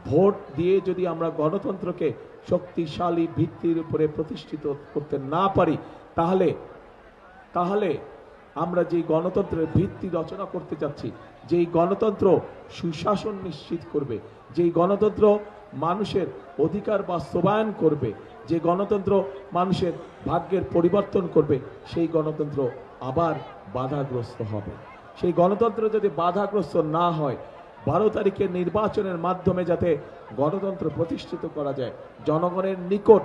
ভোট দিয়ে যদি আমরা গণতন্ত্রকে শক্তিশালী ভিত্তির উপরে প্রতিষ্ঠিত করতে না পারি, তাহলে আমরা যেই গণতন্ত্রের ভিত্তি রচনা করতে যাচ্ছি, যেই গণতন্ত্র সুশাসন নিশ্চিত করবে, যেই গণতন্ত্র মানুষের অধিকার বাস্তবায়ন করবে, যে গণতন্ত্র মানুষের ভাগ্যের পরিবর্তন করবে, সেই গণতন্ত্র আবার বাধাগ্রস্ত হবে। সেই গণতন্ত্র যদি বাধাগ্রস্ত না হয়, 12 তারিখের নির্বাচনের মাধ্যমে যাতে গণতন্ত্র প্রতিষ্ঠিত করা যায়, জনগণের নিকট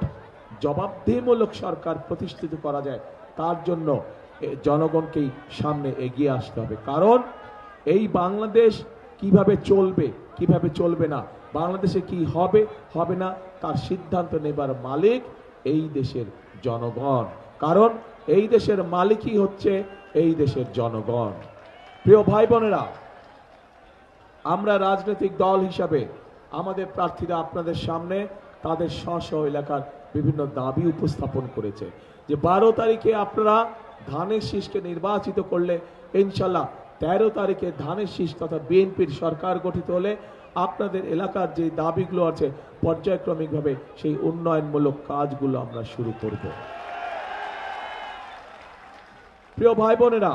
জবাবদিহিমূলক সরকার প্রতিষ্ঠিত করা যায়, তার জন্য জনগণকেই সামনে এগিয়ে আসতে হবে। কারণ এই বাংলাদেশ কিভাবে চলবে, কিভাবে চলবে না, বাংলাদেশে কি হবে হবে না, তার সিদ্ধান্ত নেবার মালিক এই দেশের জনগণ। কারণ এই দেশের মালিকই হচ্ছে এই দেশের জনগণ। প্রিয় ভাই বোনেরা, আমরা রাজনৈতিক দল হিসাবে আমাদের প্রার্থীরা আপনাদের সামনে তাদের স্ব এলাকার বিভিন্ন দাবি উপস্থাপন করেছে যে 12 তারিখে আপনারা ধানের শীষকে নির্বাচিত করলে ইনশাল্লাহ 13 তারিখে ধানের শীষ তথা বিএনপির সরকার গঠিত হলে আপনাদের এলাকার যে দাবিগুলো আছে পর্যায়ক্রমিকভাবে সেই উন্নয়নমূলক কাজগুলো আমরা শুরু করব। প্রিয় ভাই বোনেরা,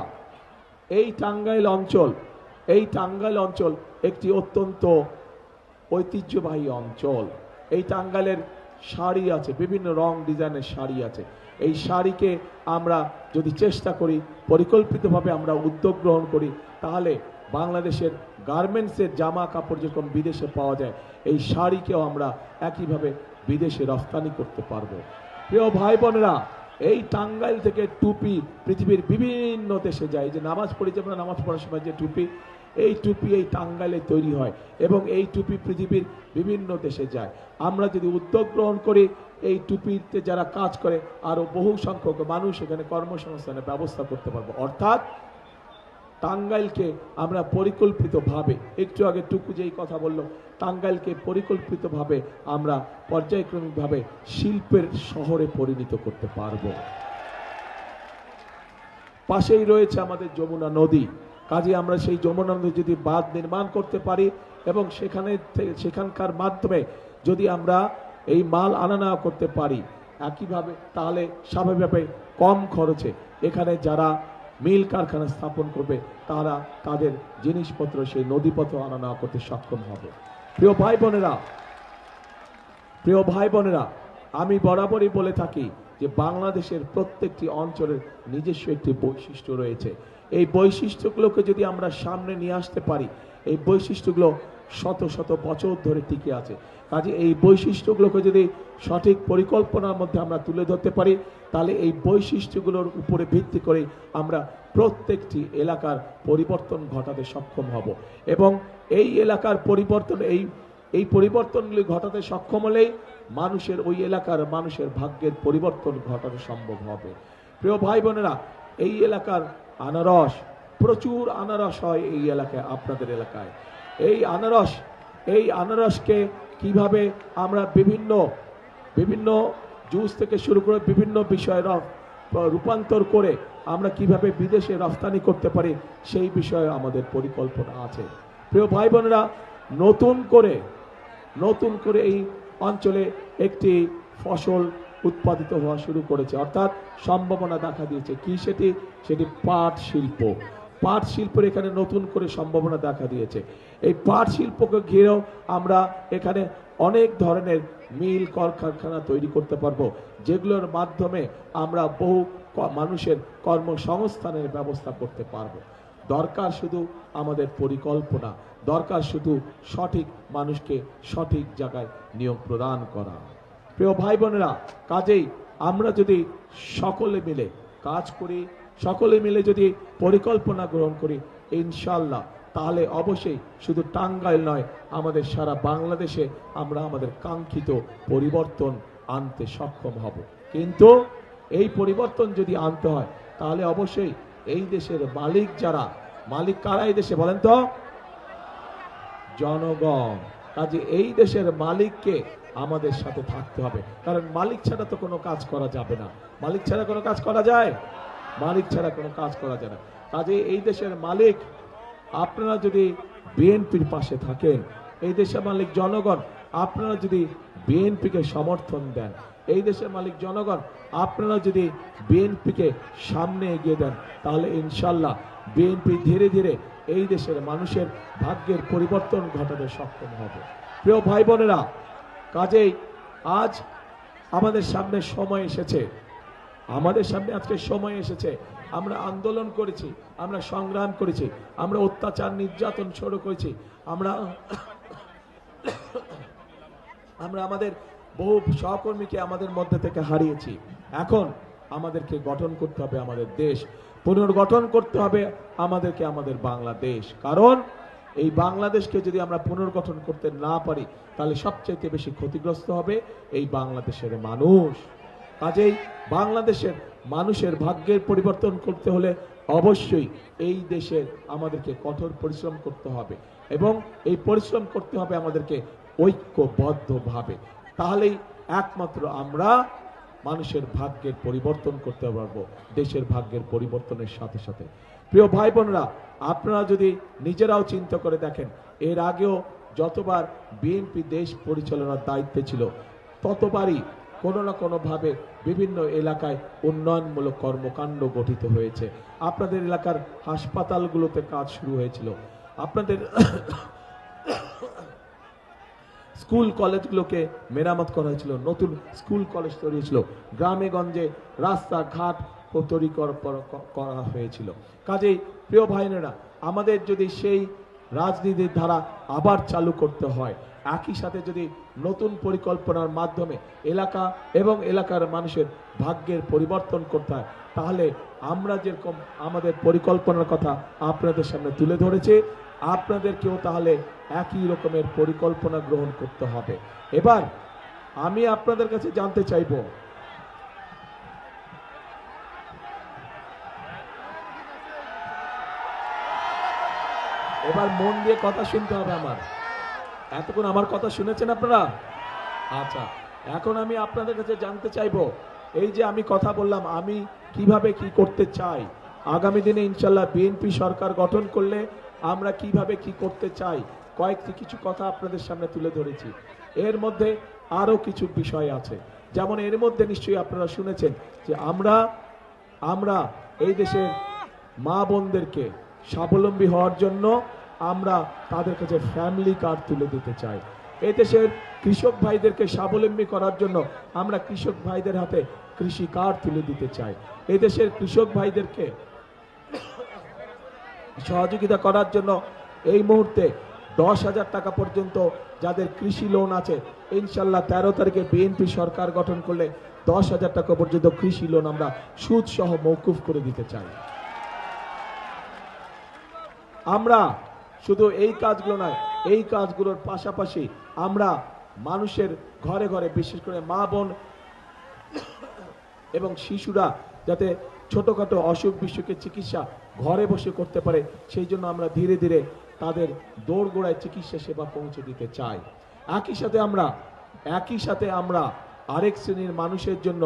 এই টাঙ্গাইল অঞ্চল একটি অত্যন্ত ঐতিহ্যবাহী অঞ্চল। এই টাঙ্গাইলের শাড়ি আছে, বিভিন্ন রং ডিজাইনের শাড়ি আছে। এই শাড়িকে আমরা যদি চেষ্টা করি, পরিকল্পিতভাবে আমরা উদ্যোগ গ্রহণ করি, তাহলে বাংলাদেশের গার্মেন্টসের জামা কাপড় যেরকম বিদেশে পাওয়া যায়, এই শাড়িকেও আমরা একইভাবে বিদেশে রপ্তানি করতে পারবো। প্রিয় ভাই বোনেরা, এই টাঙ্গাইল থেকে টুপি পৃথিবীর বিভিন্ন দেশে যায়। যে নামাজ পড়ি, যে আমরা নামাজ পড়ার সময় যে টুপি, এই টুপি এই টাঙ্গাইলে তৈরি হয় এবং এই টুপি পৃথিবীর বিভিন্ন দেশে যায়। আমরা যদি উদ্যোগ গ্রহণ করি, এই টুপিতে যারা কাজ করে আরো বহু সংখ্যক মানুষ এখানে কর্মসংস্থানের ব্যবস্থা করতে পারবো। অর্থাৎ টাঙ্গাইলকে আমরা পরিকল্পিতভাবে, একটু আগে টুকু যেই কথা বলল, টাঙ্গাইলকে পরিকল্পিতভাবে আমরা পর্যায়ক্রমিকভাবে শিল্পের শহরে পরিণত করতে পারবো। পাশেই রয়েছে আমাদের যমুনা নদী, কাজে আমরা সেই যমুনা নদী যদি বাঁধ নির্মাণ করতে পারি এবং সেখানকার মাধ্যমে যদি আমরা এই মাল আনা নেওয়া করতে পারি একইভাবে, তাহলে স্বাভাবিকভাবে কম খরচে এখানে যারা মিল কারখানা স্থাপন করবে তারা তাদের জিনিসপত্র সেই নদীপথে আনা নেওয়া করতে সক্ষম হবে। প্রিয় ভাই বোনেরা, আমি বরাবরই বলে থাকি যে বাংলাদেশের প্রত্যেকটি অঞ্চলের নিজস্ব একটি বৈশিষ্ট্য রয়েছে। এই বৈশিষ্ট্যগুলোকে যদি আমরা সামনে নিয়ে আসতে পারি, এই বৈশিষ্ট্যগুলো শত শত বছর ধরে টিকে আছে। কাজে এই বৈশিষ্ট্যগুলোকে যদি সঠিক পরিকল্পনার মধ্যে আমরা তুলে ধরতে পারি, তাহলে এই বৈশিষ্ট্যগুলোর উপরে ভিত্তি করে আমরা প্রত্যেকটি এলাকার পরিবর্তন ঘটাতে সক্ষম হব এবং এই এলাকার পরিবর্তন, এই পরিবর্তনগুলি ঘটাতে সক্ষম হলেই মানুষের, ওই এলাকার মানুষের ভাগ্যের পরিবর্তন ঘটানো সম্ভব হবে। প্রিয় ভাই বোনেরা, এই এলাকার আনারস, প্রচুর আনারস হয় এই এলাকায়, আপনাদের এলাকায়। এই আনারসকে কিভাবে আমরা বিভিন্ন জুস থেকে শুরু করে বিভিন্ন বিষয়ে রূপান্তর করে আমরা কিভাবে বিদেশে রপ্তানি করতে পারি, সেই বিষয়ে আমাদের পরিকল্পনা আছে। প্রিয় ভাই বোনেরা, নতুন করে এই অঞ্চলে একটি ফসল উৎপাদিত হওয়া শুরু করেছে, অর্থাৎ সম্ভাবনা দেখা দিয়েছে। কি সেটি? সেটি পাট শিল্প। পাট শিল্পের এখানে নতুন করে সম্ভাবনা দেখা দিয়েছে। এই পাট শিল্পকে ঘিরেও আমরা এখানে অনেক ধরনের মিল কলকারখানা তৈরি করতে পারবো, যেগুলোর মাধ্যমে আমরা বহু মানুষের কর্মসংস্থানের ব্যবস্থা করতে পারবো। দরকার শুধু আমাদের পরিকল্পনা, দরকার শুধু সঠিক মানুষকে সঠিক জায়গায় নিয়োগ প্রদান করা। প্রিয় ভাই বোনেরা, কাজেই আমরা যদি সকলে মিলে কাজ করি, সকলে মিলে যদি পরিকল্পনা গ্রহণ করি, ইনশাল্লাহ তাহলে অবশ্যই শুধু টাঙ্গাইল নয়, আমাদের সারা বাংলাদেশে আমরা আমাদের কাঙ্ক্ষিত পরিবর্তন আনতে সক্ষম হব। কিন্তু এই পরিবর্তন যদি আনতে হয়, তাহলে অবশ্যই এই দেশের মালিক যারা, মালিক কারা এই দেশে বলেন তো? জনগণ। কাজে এই দেশের মালিককে আমাদের সাথে থাকতে হবে, কারণ মালিক ছাড়া তো কোনো কাজ করা যাবে না। মালিক ছাড়া কোনো কাজ করা যায়? মালিক ছাড়া কোনো কাজ করা যায় না। কাজে এই দেশের মালিক আপনারা যদি বিএনপির পাশে থাকেন, এই দেশের মালিক জনগণ আপনারা যদি বিএনপিকে সমর্থন দেন, এই দেশের মালিক জনগণ আপনারা যদি বিএনপিকে সামনে এগিয়ে দেন, তাহলে ইনশাল্লাহ বিএনপি ধীরে ধীরে এই দেশের মানুষের ভাগ্যের পরিবর্তন ঘটাতে সক্ষম হবে। প্রিয় ভাই বোনেরা, কাজেই আজ আমাদের সামনে সময় এসেছে, আমাদের সামনে আজকে সময় এসেছে। আমরা আন্দোলন করেছি, আমরা সংগ্রাম করেছি, আমরা অত্যাচার নির্যাতন শুরু করেছি, আমরা আমাদের বহু সহকর্মীকে আমাদের মধ্যে থেকে হারিয়েছি। এখন আমাদেরকে গঠন করতে হবে আমাদের দেশ, পুনর্গঠন করতে হবে আমাদেরকে আমাদের বাংলাদেশ। কারণ এই বাংলাদেশকে যদি আমরা পুনর্গঠন করতে না পারি, তাহলে সবচেয়ে বেশি ক্ষতিগ্রস্ত হবে এই বাংলাদেশের মানুষ। কাজেই বাংলাদেশের মানুষের ভাগ্যের পরিবর্তন করতে হলে অবশ্যই এই দেশের আমাদেরকে কঠোর পরিশ্রম করতে হবে, এবং এই পরিশ্রম করতে হবে আমাদেরকে ঐক্যবদ্ধভাবে। তাহলেই একমাত্র আমরা মানুষের ভাগ্যের পরিবর্তন করতে পারবো, দেশের ভাগ্যের পরিবর্তনের সাথে সাথে। প্রিয় ভাই বোনেরা, আপনারা যদি নিজেরাও চিন্তা করে দেখেন, এর আগেও যতবার বিএনপি দেশ পরিচালনার দায়িত্বে ছিল, ততবারই কোনো না কোনোভাবে বিভিন্ন এলাকায় উন্নয়নমূলক কর্মকাণ্ড গঠিত হয়েছে। আপনাদের এলাকার হাসপাতালগুলোতে কাজ শুরু হয়েছিল, আপনাদের স্কুল কলেজগুলোকে মেরামত করা হয়েছিল, নতুন স্কুল কলেজ তৈরি হয়েছিল, গ্রামে গঞ্জে রাস্তাঘাট তৈরি করা হয়েছিল। কাজেই প্রিয় ভাইনেরা, আমাদের যদি সেই রাজনীতির ধারা আবার চালু করতে হয়, একই সাথে যদি নতুন পরিকল্পনার মাধ্যমে এলাকা এবং এলাকার মানুষের ভাগ্যের পরিবর্তন করতে হয়, তাহলে আমরা যেরকম আমাদের পরিকল্পনার কথা আপনাদের সামনে তুলে ধরেছি, আপনাদেরকেও তাহলে একই রকমের পরিকল্পনা গ্রহণ করতে হবে। এবার আমি আপনাদের কাছে জানতে চাইব, এবার মন দিয়ে কথা শুনতে হবে আমার। এতক্ষণ আমার কথা শুনেছেন আপনারা? আচ্ছা, এখন আমি আপনাদের কাছে জানতে চাইব, এই যে আমি কথা বললাম, আমি কিভাবে কি করতে চাই, আগামী দিনে ইনশাল্লাহ বিএনপি সরকার গঠন করলে আমরা কিভাবে কি করতে চাই, কয়েকটি কিছু কথা আপনাদের সামনে তুলে ধরেছি। এর মধ্যে আরো কিছু বিষয় আছে, যেমন এর মধ্যে নিশ্চয়ই আপনারা শুনেছেন যে আমরা এই দেশের মা বোনদেরকে স্বাবলম্বী হওয়ার জন্য আমরা তাদের কাছে ফ্যামিলি কার্ড তুলে দিতে চাই। এই দেশের কৃষক ভাইদেরকে স্বাবলম্বী করার জন্য আমরা কৃষক ভাইদের হাতে কৃষি কার্ড তুলে দিতে চাই। এই দেশের কৃষক ভাইদেরকে সহযোগিতা করার জন্য এই মুহূর্তে 10,000 টাকা পর্যন্ত যাদের কৃষি লোন আছে, ইনশাল্লাহ 13 তারিখে বিএনপি সরকার গঠন করলে 10,000 টাকা পর্যন্ত কৃষি লোন আমরা সুদ সহ মওকুফ করে দিতে চাই। আমরা শুধু এই কাজগুলো নয়, এই কাজগুলোর পাশাপাশি আমরা মানুষের ঘরে ঘরে, বিশেষ করে মা বোন এবং শিশুরা যাতে ছোটখাটো অসুখ বিসুখের চিকিৎসা ঘরে বসে করতে পারে, সেই জন্য আমরা ধীরে ধীরে তাদের দোরগোড়ায় চিকিৎসা সেবা পৌঁছে দিতে চাই। একই সাথে আমরা আরেক শ্রেণীর মানুষের জন্য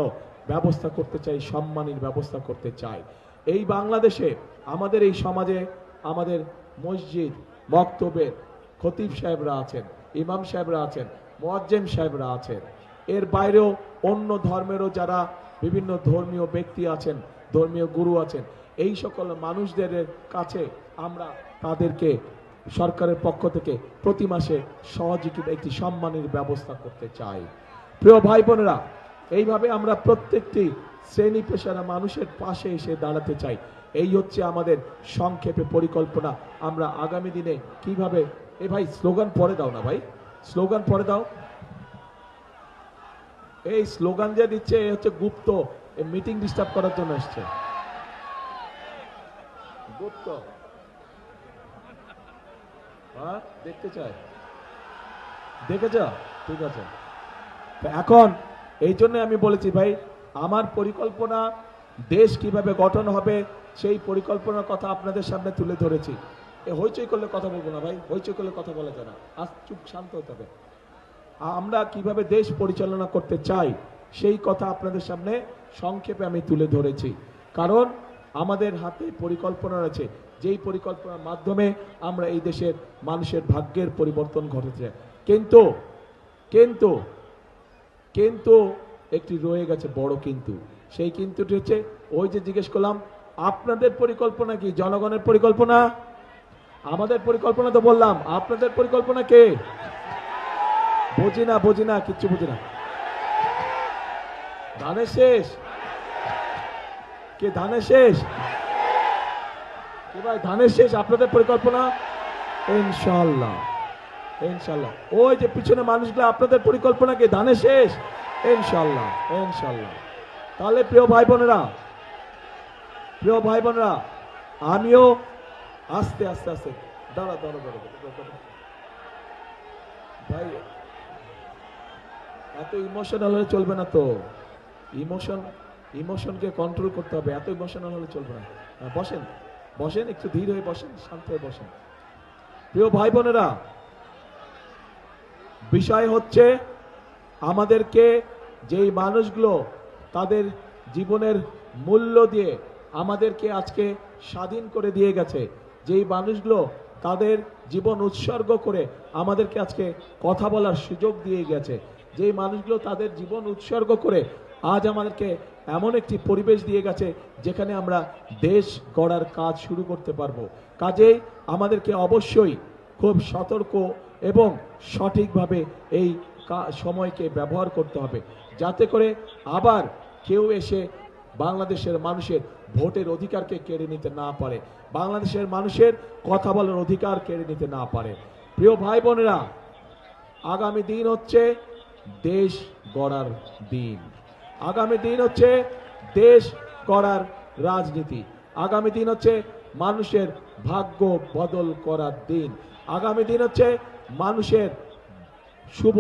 ব্যবস্থা করতে চাই, সম্মানের ব্যবস্থা করতে চাই। এই বাংলাদেশে আমাদের এই সমাজে আমাদের মসজিদ মক্তবের খতিব সাহেবরা আছেন, ইমাম সাহেবরা আছেন, মুয়াজ্জিম সাহেবরা আছেন। এর বাইরেও অন্য ধর্মেরও যারা বিভিন্ন ধর্মীয় ব্যক্তি আছেন, ধর্মীয় গুরু আছেন, এই সকল মানুষদের কাছে আমরা তাদেরকে সরকারের পক্ষ থেকে প্রতি মাসে সহযোগিতা একটি সম্মানের ব্যবস্থা করতে চাই। প্রিয় ভাই বোনেরা, এইভাবে আমরা প্রত্যেকটি শ্রেণী পেশার মানুষের পাশে এসে দাঁড়াতে চাই। এই হচ্ছে আমাদের সংক্ষেপে পরিকল্পনা। আমরা আগামী দিনে কিভাবে, ভাই স্লোগান পরে দাও না, ভাই স্লোগান পরে দাও। এই স্লোগান যে দিচ্ছে এই হচ্ছে গুপ্ত, মিটিং ডিস্টার্ব করার জন্য এসছে গুপ্ত। হ্যাঁ দেখতে চাই, দেখেছ? ঠিক আছে। এখন এই জন্য আমি বলেছি ভাই, আমার পরিকল্পনা দেশ কিভাবে গঠন হবে সেই পরিকল্পনার কথা আপনাদের সামনে তুলে ধরেছি। হইচই করলে কথা বলবো না ভাই, হইচই করলে কথা বলা যায় না, আজ চুপ শান্ত হতে হবে। আমরা কিভাবে দেশ পরিচালনা করতে চাই সেই কথা আপনাদের সামনে সংক্ষেপে আমি তুলে ধরেছি। কারণ আমাদের হাতে পরিকল্পনা রয়েছে, যেই পরিকল্পনার মাধ্যমে আমরা এই দেশের মানুষের ভাগ্যের পরিবর্তন ঘটেছে। কিন্তু কিন্তু কিন্তু একটি রয়ে গেছে বড় কিন্তু। সেই কিন্তুটি হচ্ছে ওই যে জিজ্ঞেস করলাম আপনাদের পরিকল্পনা কি, জনগণের পরিকল্পনা? আমাদের পরিকল্পনা তো বললাম, আপনাদের পরিকল্পনা কে? বুঝি না, কিচ্ছু বুঝি না। ধানের শেষ কে? ধানের শেষ কে ভাই? ধানের শেষ আপনাদের পরিকল্পনা? ইনশাআল্লাহ ইনশাআল্লাহ। ওই যে পিছনে মানুষগুলো, আপনাদের পরিকল্পনা কি? ধানের শেষ? ইনশাআল্লাহ ইনশাআল্লাহ। তাহলে প্রিয় ভাই বোনেরা, আমিও আস্তে আস্তে আস্তে দাঁড়া ভাই, এত ইমোশনাল হলে চলবে না তো। ইমোশনকে কন্ট্রোল করতে হবে, এত ইমোশনাল হলে চলবে না। বসেন, একটু ধীর হয়ে বসেন, শান্ত হয়ে বসেন। প্রিয় ভাই বোনেরা, বিষয় হচ্ছে আমাদেরকে যেই মানুষগুলো তাদের জীবনের মূল্য দিয়ে আমাদেরকে আজকে স্বাধীন করে দিয়ে গেছে, যেই মানুষগুলো তাদের জীবন উৎসর্গ করে আমাদেরকে আজকে কথা বলার সুযোগ দিয়ে গেছে, যেই মানুষগুলো তাদের জীবন উৎসর্গ করে আজ আমাদেরকে এমন একটি পরিবেশ দিয়ে গেছে যেখানে আমরা দেশ গড়ার কাজ শুরু করতে পারবো। কাজেই আমাদেরকে অবশ্যই খুব সতর্ক এবং সঠিকভাবে এই সময়কে ব্যবহার করতে হবে, যাতে করে আবার কেউ এসে বাংলাদেশের মানুষের ভোটের অধিকারকে কেড়ে নিতে না পারে, বাংলাদেশের মানুষের কথা বলার অধিকার কেড়ে নিতে না পারে। প্রিয় ভাই বোনেরা, আগামী দিন হচ্ছে দেশ গড়ার দিন, আগামী দিন হচ্ছে দেশ গড়ার রাজনীতি, আগামী দিন হচ্ছে মানুষের ভাগ্য বদল করার দিন, আগামী দিন হচ্ছে মানুষের শুভ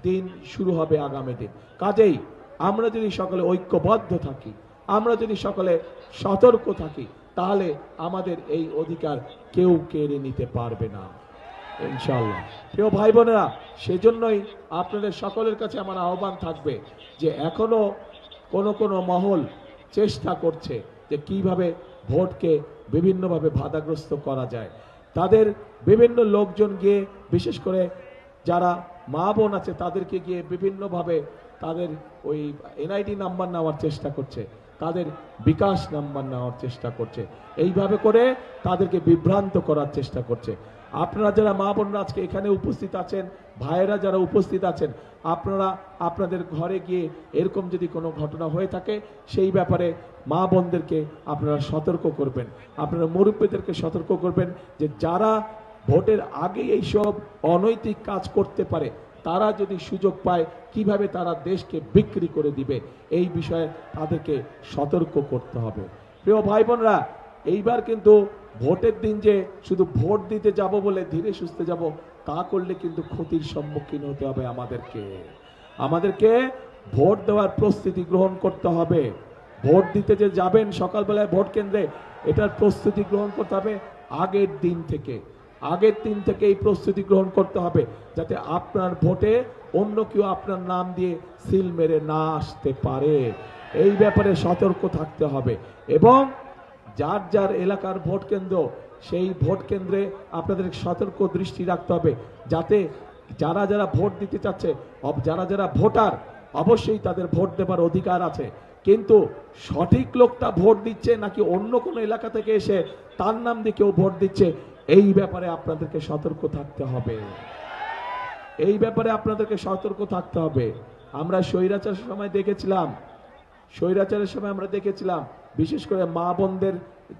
দিন শুরু হবে আগামী দিন। কাজেই আমরা যদি সকলে ঐক্যবদ্ধ থাকি, আমরা যদি সকলে সতর্ক থাকি, তাহলে আমাদের এই অধিকার কেউ কেড়ে নিতে পারবে না ইনশাআল্লাহ। প্রিয় ভাই বোনেরা, সেজন্যই আপনাদের সকলের কাছে আমার আহ্বান থাকবে যে এখনো কোন মহল চেষ্টা করছে যে কিভাবে ভোটকে বিভিন্নভাবে বাধাগ্রস্ত করা যায়। তাদের বিভিন্ন লোকজন গিয়ে, বিশেষ করে যারা মা বোন আছে তাদেরকে গিয়ে বিভিন্নভাবে তাদের ওই এনআইডি নাম্বার নেওয়ার চেষ্টা করছে, তাদের বিকাশ নাম্বার নেওয়ার চেষ্টা করছে, এইভাবে করে তাদেরকে বিভ্রান্ত করার চেষ্টা করছে। আপনারা যারা মা বোনরা আজকে এখানে উপস্থিত আছেন, ভাইয়েরা যারা উপস্থিত আছেন, আপনারা আপনাদের ঘরে গিয়ে এরকম যদি কোনো ঘটনা হয়ে থাকে সেই ব্যাপারে মা বোনদেরকে আপনারা সতর্ক করবেন, আপনারা মুরব্বীদেরকে সতর্ক করবেন যে যারা ভোটের আগে এইসব অনৈতিক কাজ করতে পারে, তারা যদি সুযোগ পায় কিভাবে তারা দেশকে বিক্রি করে দিবে, এই বিষয়ে তাদেরকে সতর্ক করতে হবে। প্রিয় ভাই বোনরা, এইবার কিন্তু ভোটের দিন যে শুধু ভোট দিতে যাব বলে ধীরে সুস্থে যাব তা করলে কিন্তু ক্ষতির সম্মুখীন হতে হবে। আমাদেরকে ভোট দেওয়ার প্রস্তুতি গ্রহণ করতে হবে। ভোট দিতে যে যাবেন সকালবেলায় ভোট কেন্দ্রে, এটার প্রস্তুতি গ্রহণ করতে হবে আগের দিন থেকে এই প্রস্তুতি গ্রহণ করতে হবে, যাতে আপনার ভোটে অন্য কেউ আপনার নাম দিয়ে সিল মেরে না আসতে পারে। এই ব্যাপারে সতর্ক থাকতে হবে এবং যার যার এলাকার ভোট কেন্দ্র, সেই ভোট কেন্দ্রে আপনাদের সতর্ক দৃষ্টি রাখতে হবে যাতে যারা যারা ভোট দিতে চাচ্ছে, যারা যারা ভোটার, অবশ্যই তাদের ভোট দেবার অধিকার আছে, কিন্তু সঠিক লোকটা ভোট দিচ্ছে নাকি অন্য কোনো এলাকা থেকে এসে তার নাম দিয়ে কেউ ভোট দিচ্ছে, এই ব্যাপারে আপনাদেরকে সতর্ক থাকতে হবে। এই ব্যাপারে আপনাদেরকে সতর্ক থাকতে হবে। আমরা স্বৈরাচারের সময় দেখেছিলাম বিশেষ করে মা বোনদের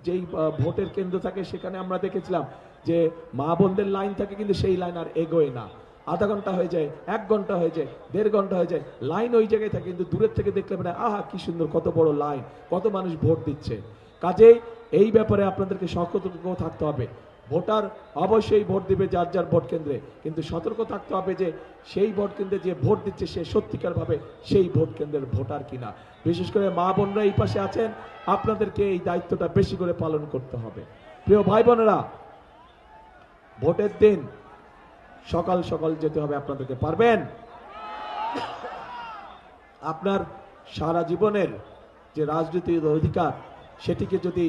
যেই ভোটের কেন্দ্র থাকে সেখানে আমরা দেখেছিলাম যে মা বোনদের লাইন থাকে, কিন্তু সেই লাইন আর এগোয় না। আধা ঘন্টা হয়ে যায়, 1 ঘন্টা হয়ে যায়, 1.5 ঘন্টা হয়ে যায়, লাইন ওই জায়গায় থাকে, কিন্তু দূরের থেকে দেখলে মানে আহা কি সুন্দর, কত বড় লাইন, কত মানুষ ভোট দিচ্ছে। কাজেই এই ব্যাপারে আপনাদেরকে সতর্ক থাকতে হবে। ভোটার অবশ্যই ভোট দিবে যার যার ভোট কেন্দ্রে, কিন্তু সতর্ক থাকতে হবে যে সেই ভোট কেন্দ্রে যে ভোট দিচ্ছে সে সত্যিকার ভাবে সেই ভোট কেন্দ্রের ভোটার কিনা। বিশেষ করে মা বোনরা এই পাশে আছেন, আপনাদেরকে এই দায়িত্বটা বেশি করে পালন করতে হবে। প্রিয় ভাই বোনেরা, ভোটের দিন সকাল সকাল যেতে হবে আপনাদেরকে, পারবেন? আপনার সারা জীবনের যে রাজনৈতিক অধিকার সেটিকে যদি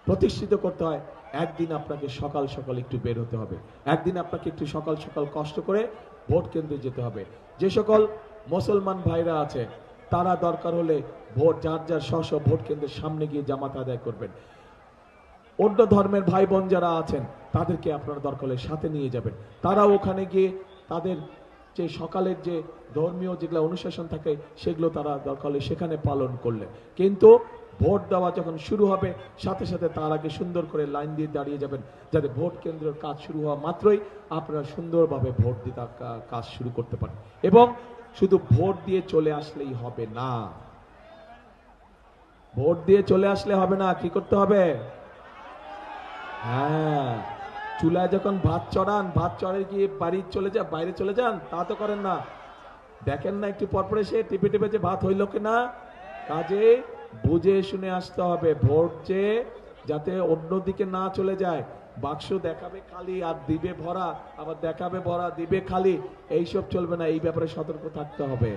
প্রতিষ্ঠিত করতে হয়, একদিন আপনাকে সকাল সকাল একটু বের হতে হবে, একদিন আপনাকে একটু সকাল সকাল কষ্ট করে ভোট কেন্দ্রে যেতে হবে। যে সকল মুসলমান ভাইরা আছে তারা দরকার হলে ভোট যার যার স্ব ভোট কেন্দ্রের সামনে গিয়ে জামাত আদায় করবেন। অন্য ধর্মের ভাই বোন যারা আছেন তাদেরকে আপনারা দরকার হলে সাথে নিয়ে যাবেন, তারা ওখানে গিয়ে তাদের যে সকালের যে ধর্মীয় যেগুলো অনুশাসন থাকে সেগুলো তারা দরকার হলে সেখানে পালন করলেন। কিন্তু ভোট দেওয়া যখন শুরু হবে সাথে সাথে তার আগে সুন্দর করে লাইন দিয়ে দাঁড়িয়ে যাবেন, যাতে ভোট কেন্দ্রের কাজ শুরু হওয়া মাত্রই আপনারা সুন্দরভাবে ভোট দিতে কাজ শুরু করতে পারেন। এবং শুধু ভোট দিয়ে চলে আসলেই হবে না, ভোট দিয়ে চলে আসলে হবে না, কি করতে হবে? হ্যাঁ, চুলায় যখন ভাত চড়ান, ভাত চড়ে গিয়ে বাইরে চলে যান, তা তো করেন না। দেখেন না একটু পরপরে সে টিপে টিপে যে ভাত হইল কিনা। কাজে বুঝে শুনে আসতে হবে, ভোট যে যাতে অন্যদিকে না চলে যায়। বাক্স দেখাবে খালি আর দিবে ভরা, আবার দেখাবে ভরা দিবে খালি, এইসব চলবে না, এই ব্যাপারে সতর্ক থাকতে হবে।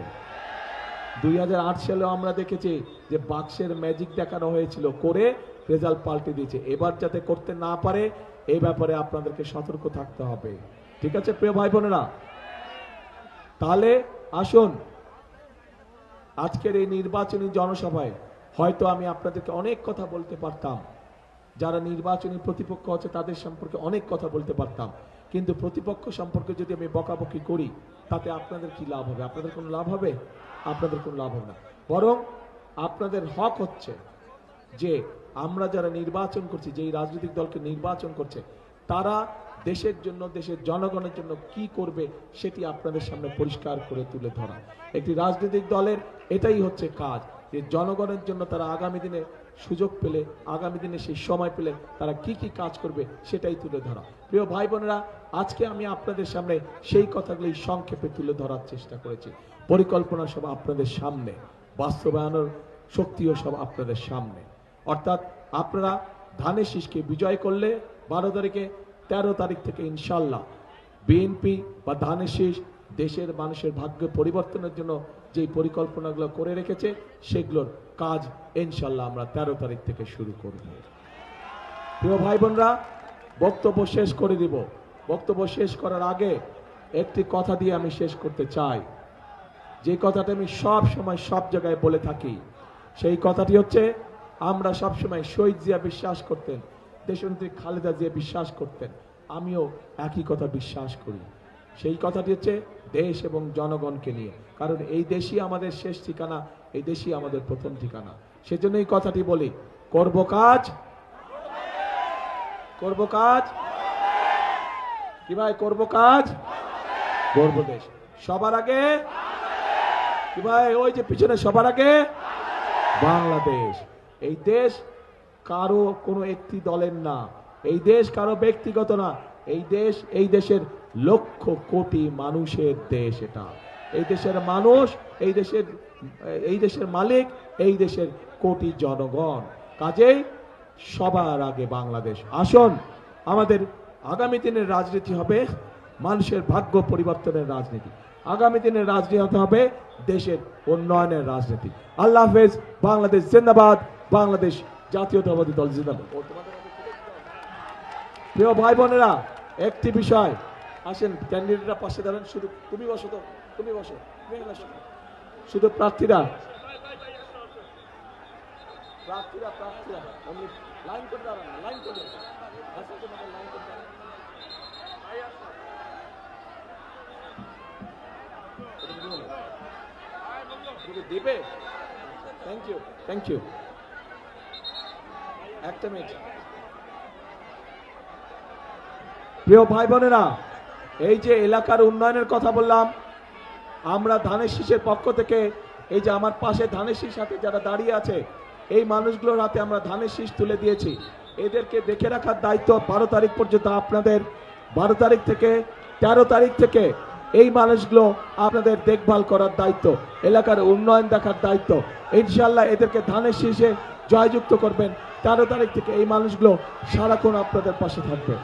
2008 সালে আমরা দেখেছি যে বাক্সের ম্যাজিক দেখানো হয়েছিল, করে রেজাল্ট পাল্টে দিয়েছে। এবার যাতে করতে না পারে এই ব্যাপারে আপনাদেরকে সতর্ক থাকতে হবে। ঠিক আছে প্রিয় ভাই বোনেরা, তাহলে আসুন আজকের এই নির্বাচনী জনসভায় হয়তো আমি আপনাদেরকে অনেক কথা বলতে পারতাম, যারা নির্বাচনী প্রতিপক্ষ আছে তাদের সম্পর্কে অনেক কথা বলতে পারতাম, কিন্তু প্রতিপক্ষ সম্পর্কে যদি আমি বকাবকি করি তাতে আপনাদের কি লাভ হবে? আপনাদের কোনো লাভ হবে? আপনাদের কোনো লাভ হবে না। বরং আপনাদের হক হচ্ছে যে আমরা যারা নির্বাচন করছি, যেই রাজনৈতিক দলকে নির্বাচন করছে, তারা দেশের জন্য, দেশের জনগণের জন্য কি করবে সেটি আপনাদের সামনে পরিষ্কার করে তুলে ধরা। একটি রাজনৈতিক দলের এটাই হচ্ছে কাজ, যে জনগণের জন্য তারা আগামী দিনে সুযোগ পেলে, আগামী দিনে সেই সময় পেলে তারা কি কি কাজ করবে সেটাই তুলে ধরা। প্রিয় ভাই বোনেরা, আজকে আমি আপনাদের সামনে সেই কথাগুলি সংক্ষেপে তুলে ধরার চেষ্টা করেছি। পরিকল্পনা সব আপনাদের সামনে, বাস্তবায়নের শক্তিও সব আপনাদের সামনে। অর্থাৎ আপনারা ধানের শীষকে বিজয় করলে 12 তারিখে, 13 তারিখ থেকে ইনশাল্লাহ বিএনপি বা ধানের শীষ দেশের মানুষের ভাগ্য পরিবর্তনের জন্য যেই পরিকল্পনাগুলো করে রেখেছে সেগুলোর কাজ ইনশাল্লাহ আমরা 13 তারিখ থেকে শুরু করব। প্রিয় ভাই বোনরা, বক্তব্য শেষ করে দিব। বক্তব্য শেষ করার আগে একটি কথা দিয়ে আমি শেষ করতে চাই, যে কথাটা আমি সব সময় সব জায়গায় বলে থাকি। সেই কথাটি হচ্ছে, আমরা সবসময় শহীদ জিয়া বিশ্বাস করতেন, দেশনেত্রী খালেদা জিয়া বিশ্বাস করতেন, আমিও একই কথা বিশ্বাস করি। সেই কথাটি হচ্ছে দেশ এবং জনগণকে নিয়ে, কারণ এই দেশই আমাদের শেষ ঠিকানা, এই দেশই আমাদের প্রথম ঠিকানা। সেজন্য এই কথাটি বলি, করব কাজ, করব কাজ, কি ভাই, করব কাজ, গর্ব দেশ। সবার আগে কি ভাই, ওই যে পিছনে সবার আগে বাংলাদেশ। এই দেশ কারো কোনো একটি দলের না, এই দেশ কারো ব্যক্তিগত না, এই দেশ, এই দেশের লক্ষ কোটি মানুষের দেশ। এটা এই দেশের মানুষ, এই দেশের মালিক, এই দেশের কোটি জনগণ। কাজেই সবার আগে বাংলাদেশ। আসুন, আমাদের আগামী দিনের রাজনীতি হবে মানুষের ভাগ্য পরিবর্তনের রাজনীতি, আগামী দিনের রাজনীতি হবে দেশের উন্নয়নের রাজনীতি। আল্লাহ হাফেজ। বাংলাদেশ জিন্দাবাদ, বাংলাদেশ জাতীয়তাবাদী দল জিন্দাবাদ। প্রিয় ভাই বোনেরা, একটি বিষয় আসেন, ক্যান্ডিডেটরা পাশে দাঁড়ান। শুধু তুমি বসো, তো তুমি বসো, তুমি এখানে আসো। শুধু প্রার্থীরা আপনি লাইন করে দাঁড়ান, লাইন করে আসেন, তোমাদের লাইন করে দাঁড়ান। দেবে, থ্যাংক ইউ। একটা মিনিট। প্রিয় ভাই বোনেরা, এই যে এলাকার উন্নয়নের কথা বললাম, আমরা ধানের শীষের পক্ষ থেকে, এই যে আমার পাশে ধানের শীষ হাতে যারা দাঁড়িয়ে আছে, এই মানুষগুলোর হাতে আমরা ধানের শীষ তুলে দিয়েছি। এদেরকে দেখে রাখার দায়িত্ব 12 তারিখ পর্যন্ত আপনাদের। 12 তারিখ থেকে 13 তারিখ থেকে এই মানুষগুলো আপনাদের দেখভাল করার দায়িত্ব, এলাকার উন্নয়ন দেখার দায়িত্ব। ইনশাল্লাহ এদেরকে ধানের শীষে জয়যুক্ত করবেন। 13 তারিখ থেকে এই মানুষগুলো সারাক্ষণ আপনাদের পাশে থাকবে।